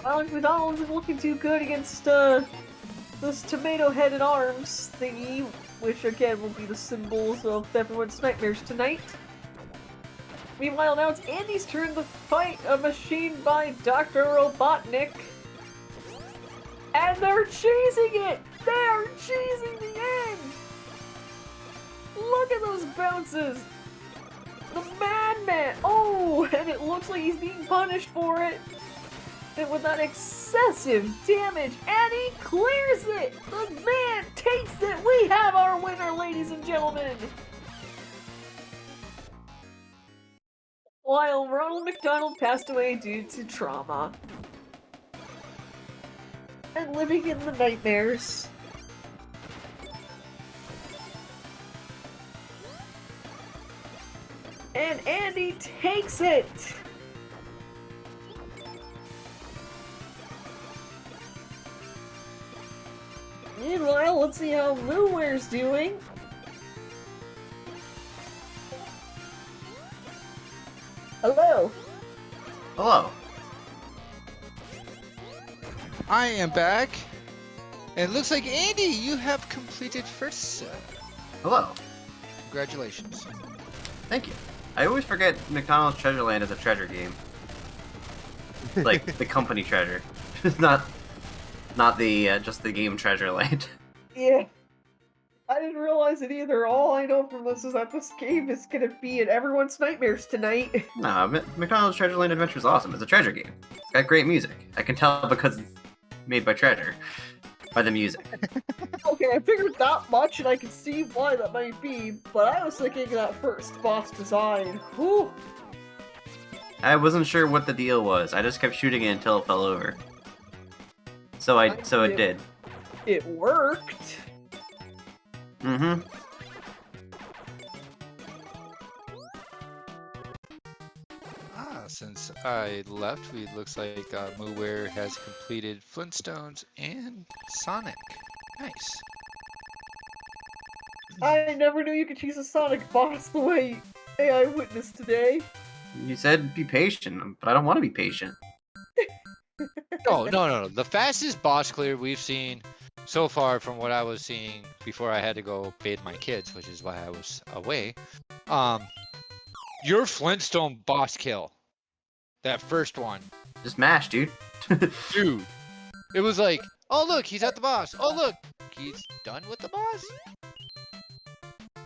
Alex McDonald isn't looking too good against this tomato-headed arms thingy, which again will be the symbols of everyone's nightmares tonight. Meanwhile, now it's Andy's turn to fight a machine by Dr. Robotnik. And they're cheesing it! They are cheesing the end! Look at those bounces! The madman! Oh, and it looks like he's being punished for it! And with that excessive damage, and he clears it! The man takes it! We have our winner, ladies and gentlemen! While Ronald McDonald passed away due to trauma. And living in the nightmares. And Andy takes it! Meanwhile, let's see how Mooware's doing. Hello. Hello. I am back. And it looks like Andy, you have completed first. Hello. Congratulations. Thank you. I always forget McDonald's Treasure Land is a treasure game. Like the company treasure, not the just the game Treasure Land. Yeah. I didn't realize it either. All I know from this is that this game is gonna be in everyone's nightmares tonight. Nah, McDonald's Treasure Land Adventure is awesome. It's a treasure game. It's got great music. I can tell because it's made by Treasure. By the music. Okay, I figured that much and I can see why that might be, but I was thinking that first boss design. Whew. I wasn't sure what the deal was. I just kept shooting it until it fell over. So it did. It worked. Mm-hmm. since I left, it looks like Mooware has completed Flintstones and Sonic. Nice. I never knew you could choose a Sonic boss the way AI witnessed today. You said be patient, but I don't want to be patient. No. The fastest boss clear we've seen so far, from what I was seeing before I had to go bathe my kids, which is why I was away. Your Flintstone boss kill, that first one, Just mash, dude. dude. It was like, oh look, he's at the boss. Oh look, he's done with the boss.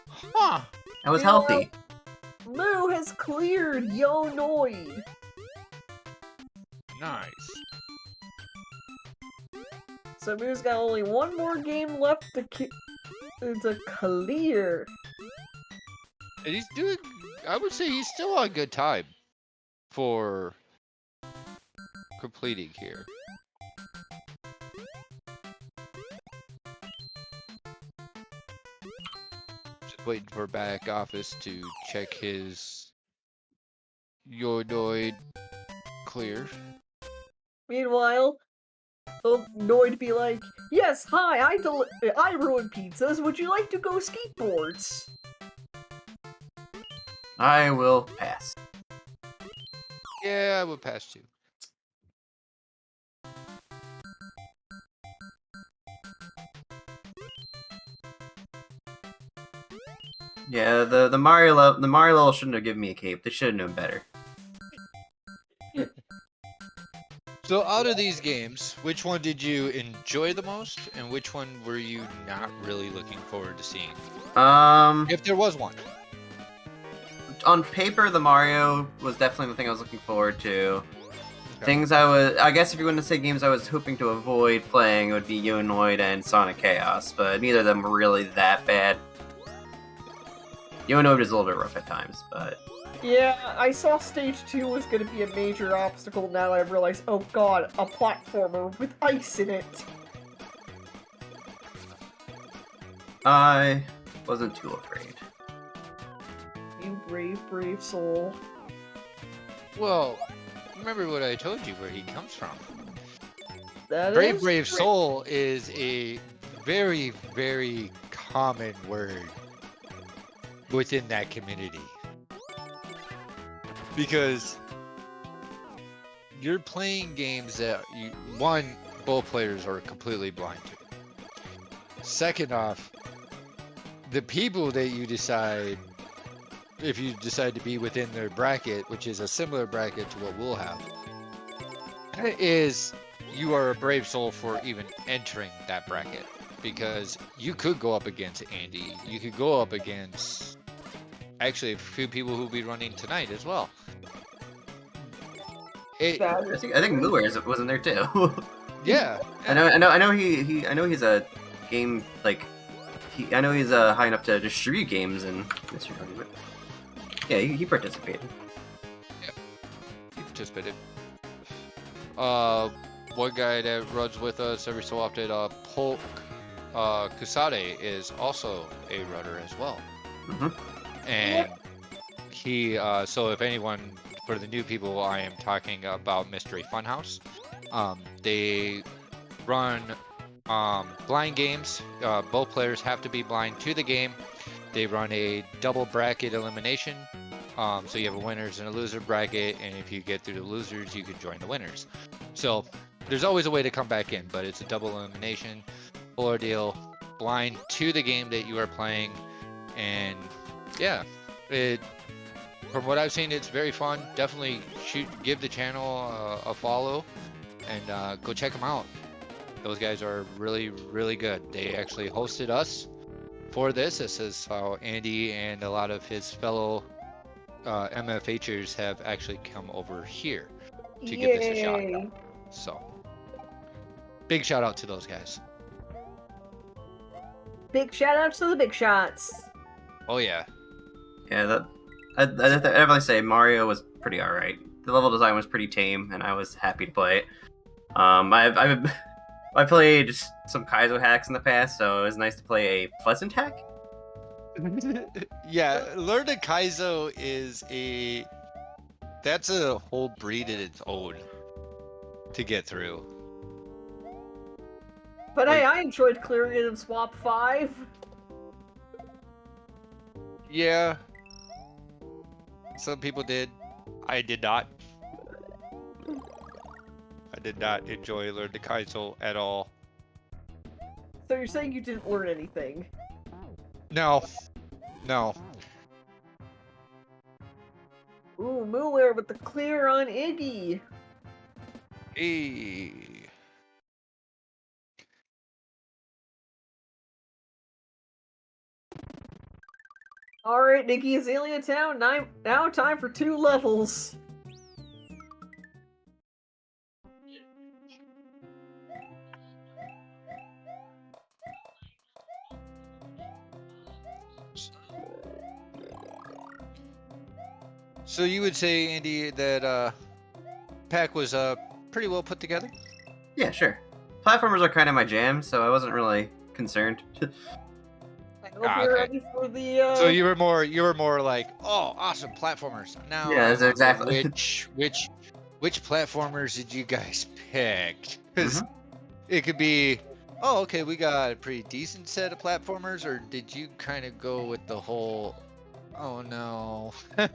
Huh. That was You know healthy. Moo has cleared Yo Noid. Nice. So Moo's got only one more game left to clear. And he's doing, I would say he's still on good time for completing here. Just waiting for back office to check his Yodoid clear. Meanwhile, the Noid be like, "Yes, hi, I ruin pizzas. Would you like to go skateboards?" I will pass. Yeah, I would pass too. Yeah, the Mario level shouldn't have given me a cape. They should have known better. So out of these games, which one did you enjoy the most, and which one were you not really looking forward to seeing? If If there was one. on paper, the Mario was definitely the thing I was looking forward to. Okay. Things I guess if you want to say games I was hoping to avoid playing, it would be Yonoid and Sonic Chaos, but neither of them were really that bad. Yonoid is a little bit rough at times, but Yeah, I saw stage 2 was gonna be a major obstacle. Now I realize, oh god, a platformer with ice in it. I wasn't too afraid. You brave, brave soul. Well, remember what I told you where he comes from. That Brave is Brave true. Soul is a very, very common word within that community. Because you're playing games that both players are completely blind to. Second off, the people that you decide, if you decide to be within their bracket, which is a similar bracket to what we'll have, is you are a brave soul for even entering that bracket. Because you could go up against Andy, you could go up against actually a few people who'll be running tonight as well. That I is think Mooers was in there too. Yeah. I know he's a game like I know he's high enough to distribute games and Mr. Tony, but yeah, he participated. He participated. One guy that runs with us every so often, Polk Kusade, is also a runner as well. Mm-hmm. And he, so if anyone, for the new people, I am talking about Mystery Funhouse. They run blind games. Both players have to be blind to the game. They run a double bracket elimination. So you have a winners and a loser bracket, and if you get through the losers, you can join the winners. So there's always a way to come back in, but it's a double elimination, full ordeal, blind to the game that you are playing, and yeah, from what I've seen, it's very fun. Definitely give the channel a follow, and go check them out. Those guys are really, really good. They actually hosted us for this. This is how Andy and a lot of his fellow MFHers have actually come over here to give this a shot. Yay. So, big shout out to those guys. Big shout outs to the big shots. Oh yeah. Yeah, I'd definitely say Mario was pretty alright. The level design was pretty tame, and I was happy to play it. I played some Kaizo hacks in the past, so it was nice to play a pleasant hack. Yeah, Learn to Kaizo is That's a whole breed in its own to get through. But hey, I enjoyed clearing it in Swap 5. Yeah. Some people did. I did not. I did not enjoy Learn to Kaizo at all. So you're saying you didn't learn anything? No. No. Ooh, Muller with the clear on Iggy. Hey. Alright, Nikki Azalea Town, now time for 2 levels. So you would say, Andy, that pack was pretty well put together? Yeah, sure. Platformers are kind of my jam, so I wasn't really concerned. I hope you're okay. ready for the So you were more like, oh, awesome platformers. Now, Yeah, I wonder exactly. which platformers did you guys pick? Because Mhm. it could be, oh, okay, we got a pretty decent set of platformers, or did you kind of go with the whole, oh no? start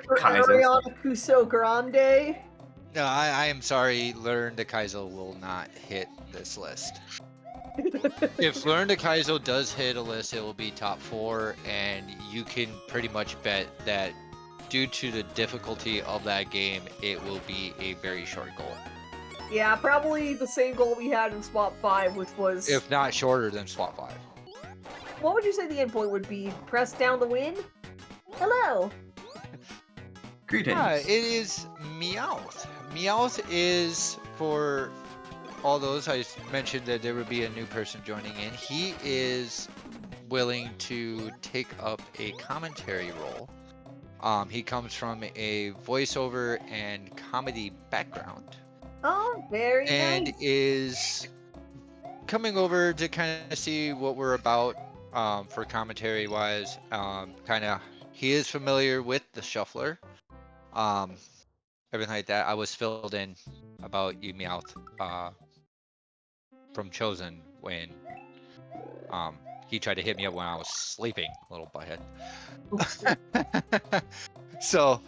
for Kaizos. Ariana Kuso Grande. No, I am sorry, Learn to Kaizo will not hit this list. If Learn to Kaizo does hit a list, it will be top 4, and you can pretty much bet that due to the difficulty of that game, it will be a very short goal. Yeah, probably the same goal we had in Swap 5, which was... If not shorter than Swap 5. What would you say the endpoint would be? Press down the win? Hello! Greetings. Yeah, it is Meowth. Meowth is, for all those, I mentioned that there would be a new person joining in. He is willing to take up a commentary role. He comes from a voiceover and comedy background. Oh, very And nice. is coming over to kind of see what we're about for commentary wise. He is familiar with the shuffler, everything like that. I was filled in about you, Meowth, from Chosen when he tried to hit me up when I was sleeping, little butthead. So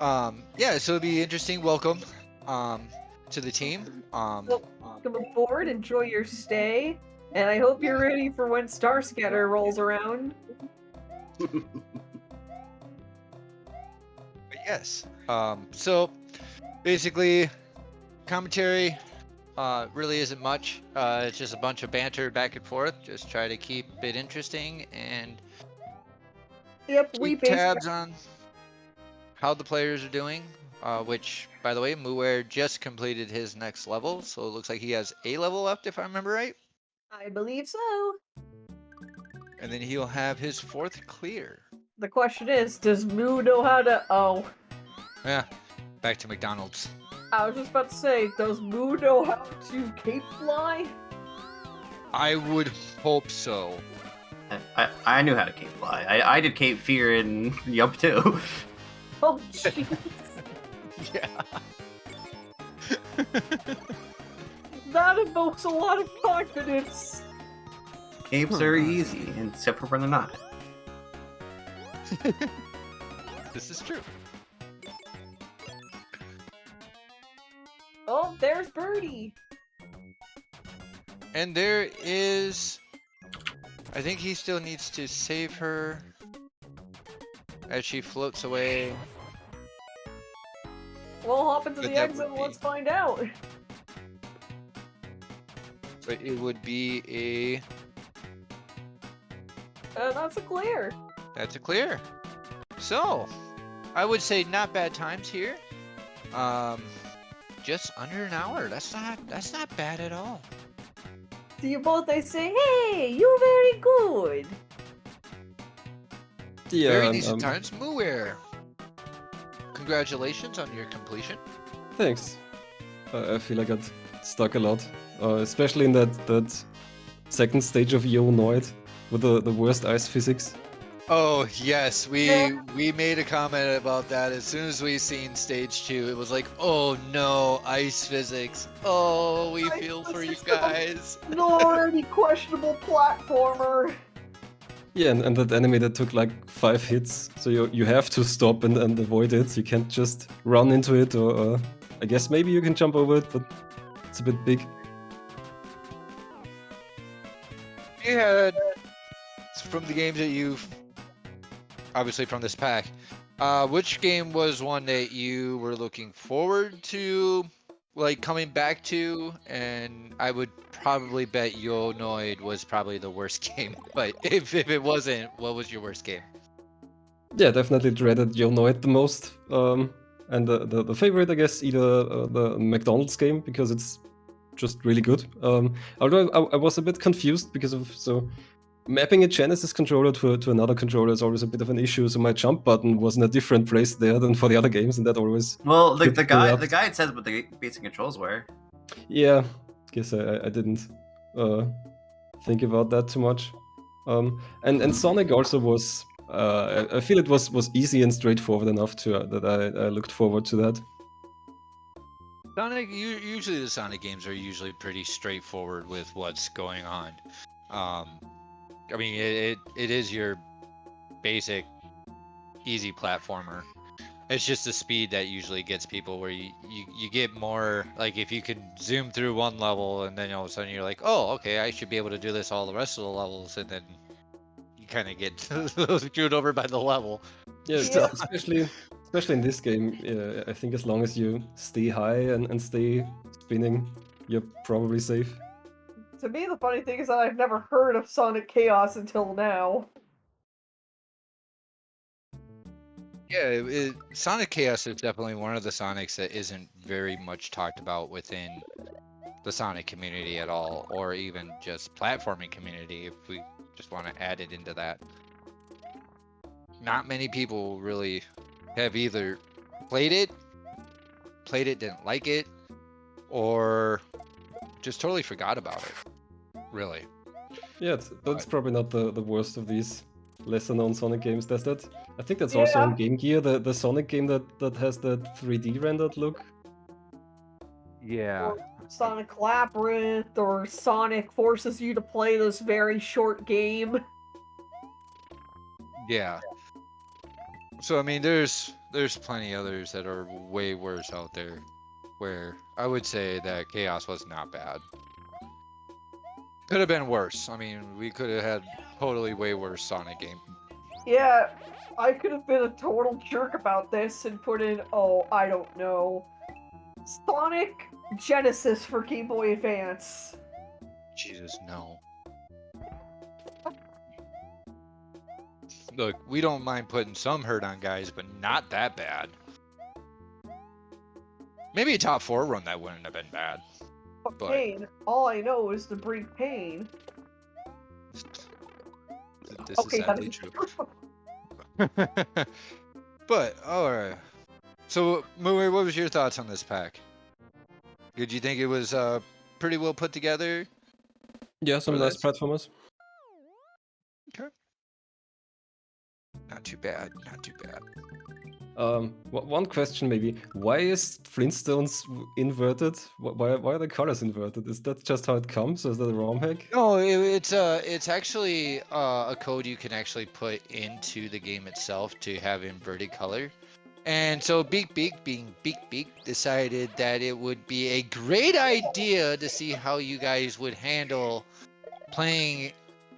yeah, so it'd be interesting. Welcome to the team. Welcome aboard, enjoy your stay, and I hope you're ready for when Star Scatter rolls around. But yes. So basically, commentary really isn't much. It's just a bunch of banter back and forth. Just try to keep it interesting and Yep, we keep tabs on how the players are doing. Which, by the way, Muware just completed his next level, so it looks like he has a level left, if I remember right. I believe so. And then he'll have his 4th clear. The question is, does Moo know how to... Oh, Yeah, back to McDonald's. I was just about to say, does Moo know how to cape fly? I would hope so. I knew how to cape fly. I did Cape Fear in Yup too. Oh, jeez. Yeah. That evokes a lot of confidence. Capes are easy, except for when they're not. This is true. Oh, there's Birdie. And there is... I think he still needs to save her as she floats away. We'll hop into But the that exit would and be- let's find out. So it would be a... That's a clear. That's a clear. So, I would say not bad times here. Just under an hour. That's not bad at all. To you both, I say, hey, you're very good. Yeah, Very decent times. Muware. Congratulations on your completion. Thanks. I feel I got stuck a lot, especially in that second stage of Yo Noid with the worst ice physics. Oh yes, Yeah. we made a comment about that as soon as we seen stage 2. It was like, oh no, ice physics. Oh, we Ice feel for you physics, guys. An already questionable platformer. Yeah, and that enemy that took like 5 hits, so you have to stop and avoid it. You can't just run into it, or I guess maybe you can jump over it, but it's a bit big. You had from the games that you've obviously from this pack. Which game was one that you were looking forward to, like coming back to? And I would probably bet Yonoid was probably the worst game. But if it wasn't, what was your worst game? Yeah, definitely dreaded You'll Know It the most. And the favorite, I guess, either the McDonald's game, because it's just really good. Although I was a bit confused because of mapping a Genesis controller to another controller is always a bit of an issue. So my jump button was in a different place there than for the other games, and that always Well, the tripped me up. guide says what the basic controls were. Yeah, guess I didn't think about that too much. And Sonic also was. I feel it was easy and straightforward enough to that I looked forward to that. Sonic, usually the Sonic games are usually pretty straightforward with what's going on. I mean, it is your basic easy platformer. It's just the speed that usually gets people where you get more, like if you can zoom through one level and then all of a sudden you're like, oh, okay, I should be able to do this all the rest of the levels, and then you kind of get screwed over by the level. Yeah, Yeah. especially in this game. I think as long as you stay high and stay spinning, you're probably safe. To me, the funny thing is that I've never heard of Sonic Chaos until now. Yeah, Sonic Chaos is definitely one of the Sonics that isn't very much talked about within the Sonic community at all, or even just platforming community, if we just want to add it into that. Not many people really have either played it, didn't like it, or just totally forgot about it, really. Yeah, that's probably not the worst of these lesser known Sonic games. There's that. I think that's also on Game Gear, the Sonic game that has that 3D rendered look. Yeah. Or Sonic Labyrinth, or Sonic forces you to play this very short game. Yeah. So I mean, there's plenty others that are way worse out there, where I would say that Chaos was not bad. Could have been worse. I mean, we could have had totally way worse Sonic game. Yeah, I could have been a total jerk about this and put in, oh, I don't know, Sonic Genesis for Game Boy Advance. Jesus, no. Look, we don't mind putting some hurt on guys, but not that bad. Maybe a top 4 run that wouldn't have been bad. But Pain. All I know is to bring pain. this Okay, is sadly true. But alright. So, Mui, what was your thoughts on this pack? Did you think it was pretty well put together? Yeah, some Or nice this? platformers. Okay. Not too bad, not too bad. One question maybe: why is Flintstones inverted? Why are the colors inverted? Is that just how it comes, or is that a ROM hack? No, it's actually a code you can actually put into the game itself to have inverted color. And so Beak Beak, being Beak Beak, decided that it would be a great idea to see how you guys would handle playing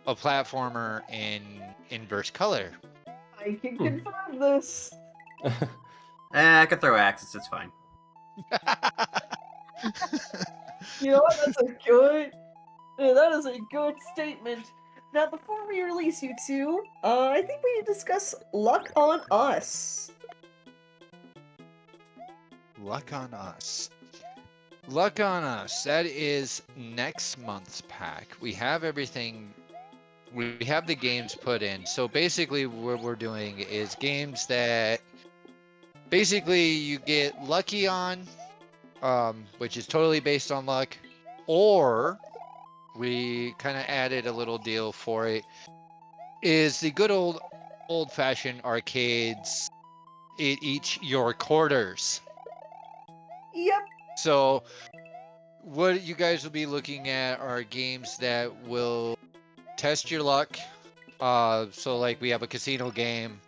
a platformer in inverse color. I can confirm this. I could throw axes, it's fine. You know what? That is a good statement. Now, before we release you two, I think we need to discuss Luck on Us. Luck on Us. Luck on Us. That is next month's pack. We have everything. We have the games put in. So basically what we're doing is games that basically you get lucky on, which is totally based on luck, or we kind of added a little deal for it, is the good old old-fashioned arcades each your quarters. Yep. So what you guys will be looking at are games that will test your luck. So like we have a casino game,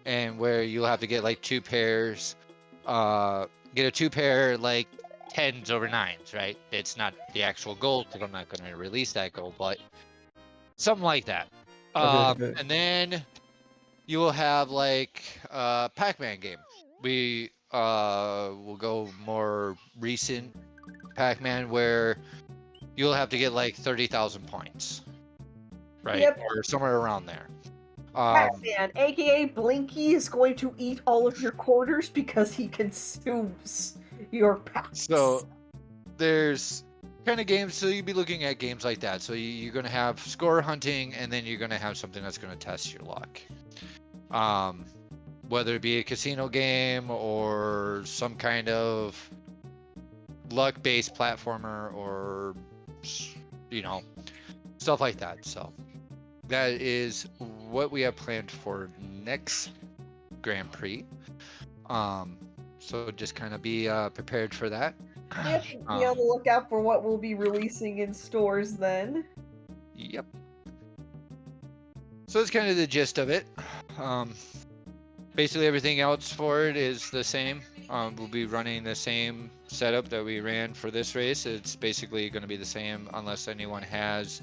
and where you'll have to get like 2 pairs, get a 2 pair like 10s over 9s, right? It's not the actual goal because I'm not going to release that goal, but something like that. Okay. And then you will have like a Pac-Man game. We will go more recent Pac-Man where you'll have to get like 30,000 points, right? Yep. Or somewhere around there. Pac-Man, aka Blinky, is going to eat all of your quarters because he consumes your packs. So there's kind of games, so you'd be looking at games like that. So you're going to have score hunting, and then you're going to have something that's going to test your luck. Whether it be a casino game or some kind of luck-based platformer or, you know, stuff like that. So that is what we have planned for next Grand Prix. So just kind of be prepared for that. Yep, be on the lookout for what we'll be releasing in stores then. Yep. So that's kind of the gist of it. Basically everything else for it is the same. We'll be running the same setup that we ran for this race. It's basically going to be the same unless anyone has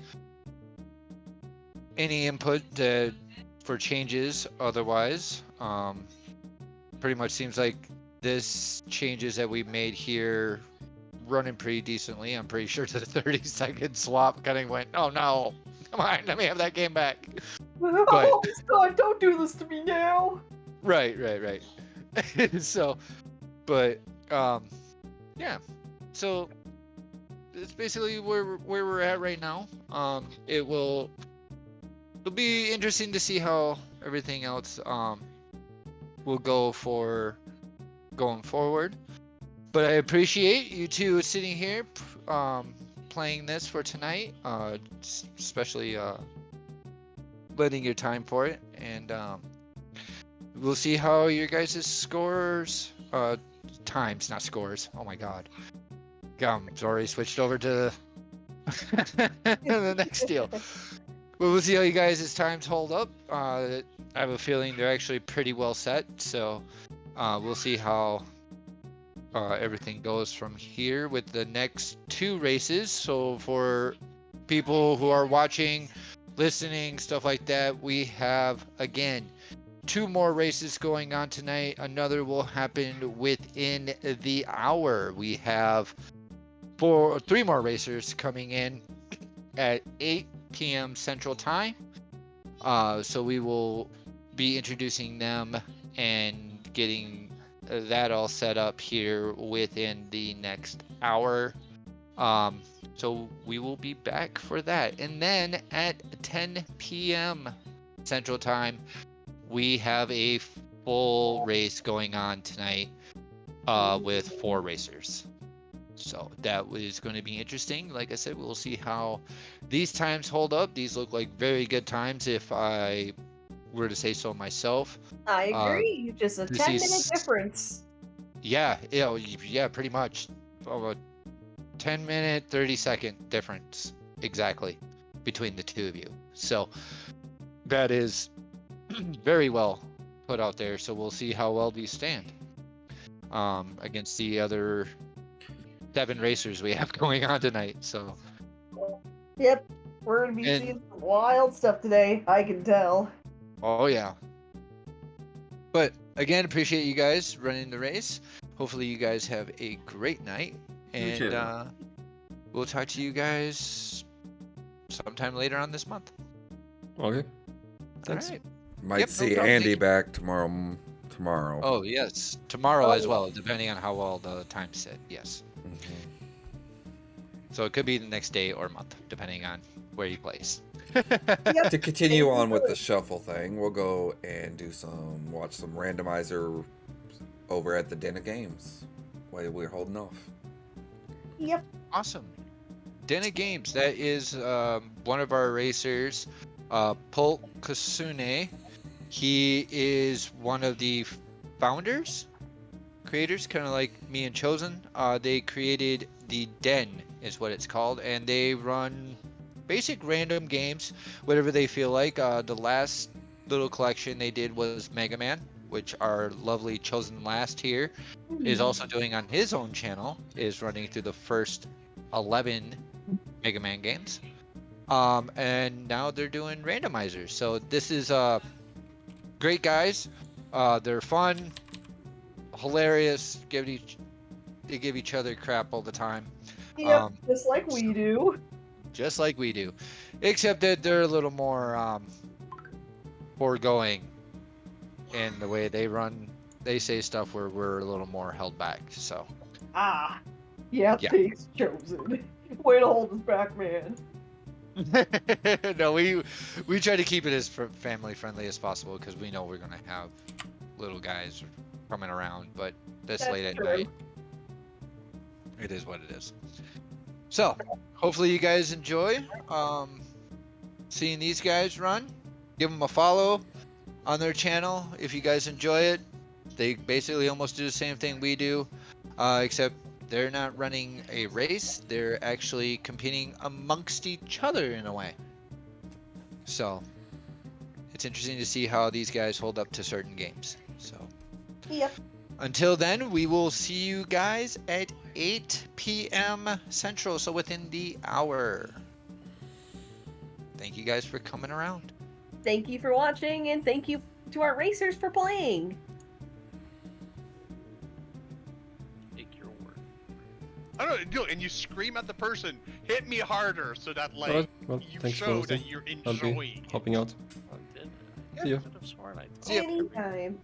any input for changes. Otherwise, pretty much seems like this changes that we made here running pretty decently. I'm pretty sure the 30-second swap kind of went, oh no, come on, let me have that game back. Oh, God, don't do this to me now. Right. So, but yeah. So it's basically where we're at right now. It'll be interesting to see how everything else will go for going forward. But I appreciate you two sitting here playing this for tonight, especially letting your time for it, and we'll see how your guys' scores, times, not scores. Oh my god. I'm already switched over to the next deal. But we'll see how you guys' times hold up. I have a feeling they're actually pretty well set, so we'll see how everything goes from here with the next 2 races. So for people who are watching, listening, stuff like that, we have, again, 2 more races going on tonight. Another will happen within the hour. We have 3 more racers coming in at 8 p.m. Central Time. So we will be introducing them and getting that all set up here within the next hour. So we will be back for that. And then at 10 p.m. Central Time, we have a full race going on tonight with 4 racers. So that is going to be interesting. Like I said, we'll see how these times hold up. These look like very good times if I were to say so myself. I agree. Just a 10-minute difference. Yeah, pretty much. A 10-minute, 30-second difference exactly between the 2 of you. So that is very well put out there. So we'll see how well these stand against the other 7 racers we have going on tonight. So yep, we're gonna be seeing some wild stuff today. I can tell. Oh yeah. But again, appreciate you guys running the race. Hopefully you guys have a great night, and we'll talk to you guys sometime later on this month. Okay. Thanks. All right. Might see Andy back tomorrow. Oh yes, tomorrow as well, depending on how well the time's set. Yes. Mm-hmm. So it could be the next day or month, depending on where you place. Yep. To continue on with the shuffle thing, we'll go and watch some randomizer over at the Den of Games while we're holding off. Yep. Awesome. Den of Games, that is one of our racers, Polk Kasune. He is one of the founders, creators, kind of like me and Chosen. They created the Den, is what it's called, and they run basic random games, whatever they feel like. The last little collection they did was Mega Man, which our lovely Chosen Last here is also doing on his own channel, is running through the first 11 Mega Man games. And now they're doing randomizers. So this is great guys. They're fun, hilarious. They give each other crap all the time. Yep, just like we do. Just like we do, except that they're a little more foregoing in the way they run. They say stuff where we're a little more held back. So Ah, yeah, Yeah. thanks, Chosen. Way to hold us back, man. no, we try to keep it as family friendly as possible because we know we're gonna have little guys coming around, but this That's late at true. night, it is what it is. So hopefully you guys enjoy seeing these guys run. Give them a follow on their channel if you guys enjoy it. They basically almost do the same thing we do, except they're not running a race. They're actually competing amongst each other in a way. So it's interesting to see how these guys hold up to certain games. So Yep. until then, we will see you guys at 8 p.m. Central, so within the hour. Thank you guys for coming around. Thank you for watching, and thank you to our racers for playing. Take your word. I don't know, and you scream at the person, hit me harder, so that like Alright, well, you thanks for show listening. that you're I'll be enjoying. hopping out. I didn't. See ya. I could have sworn I See ya. Anytime.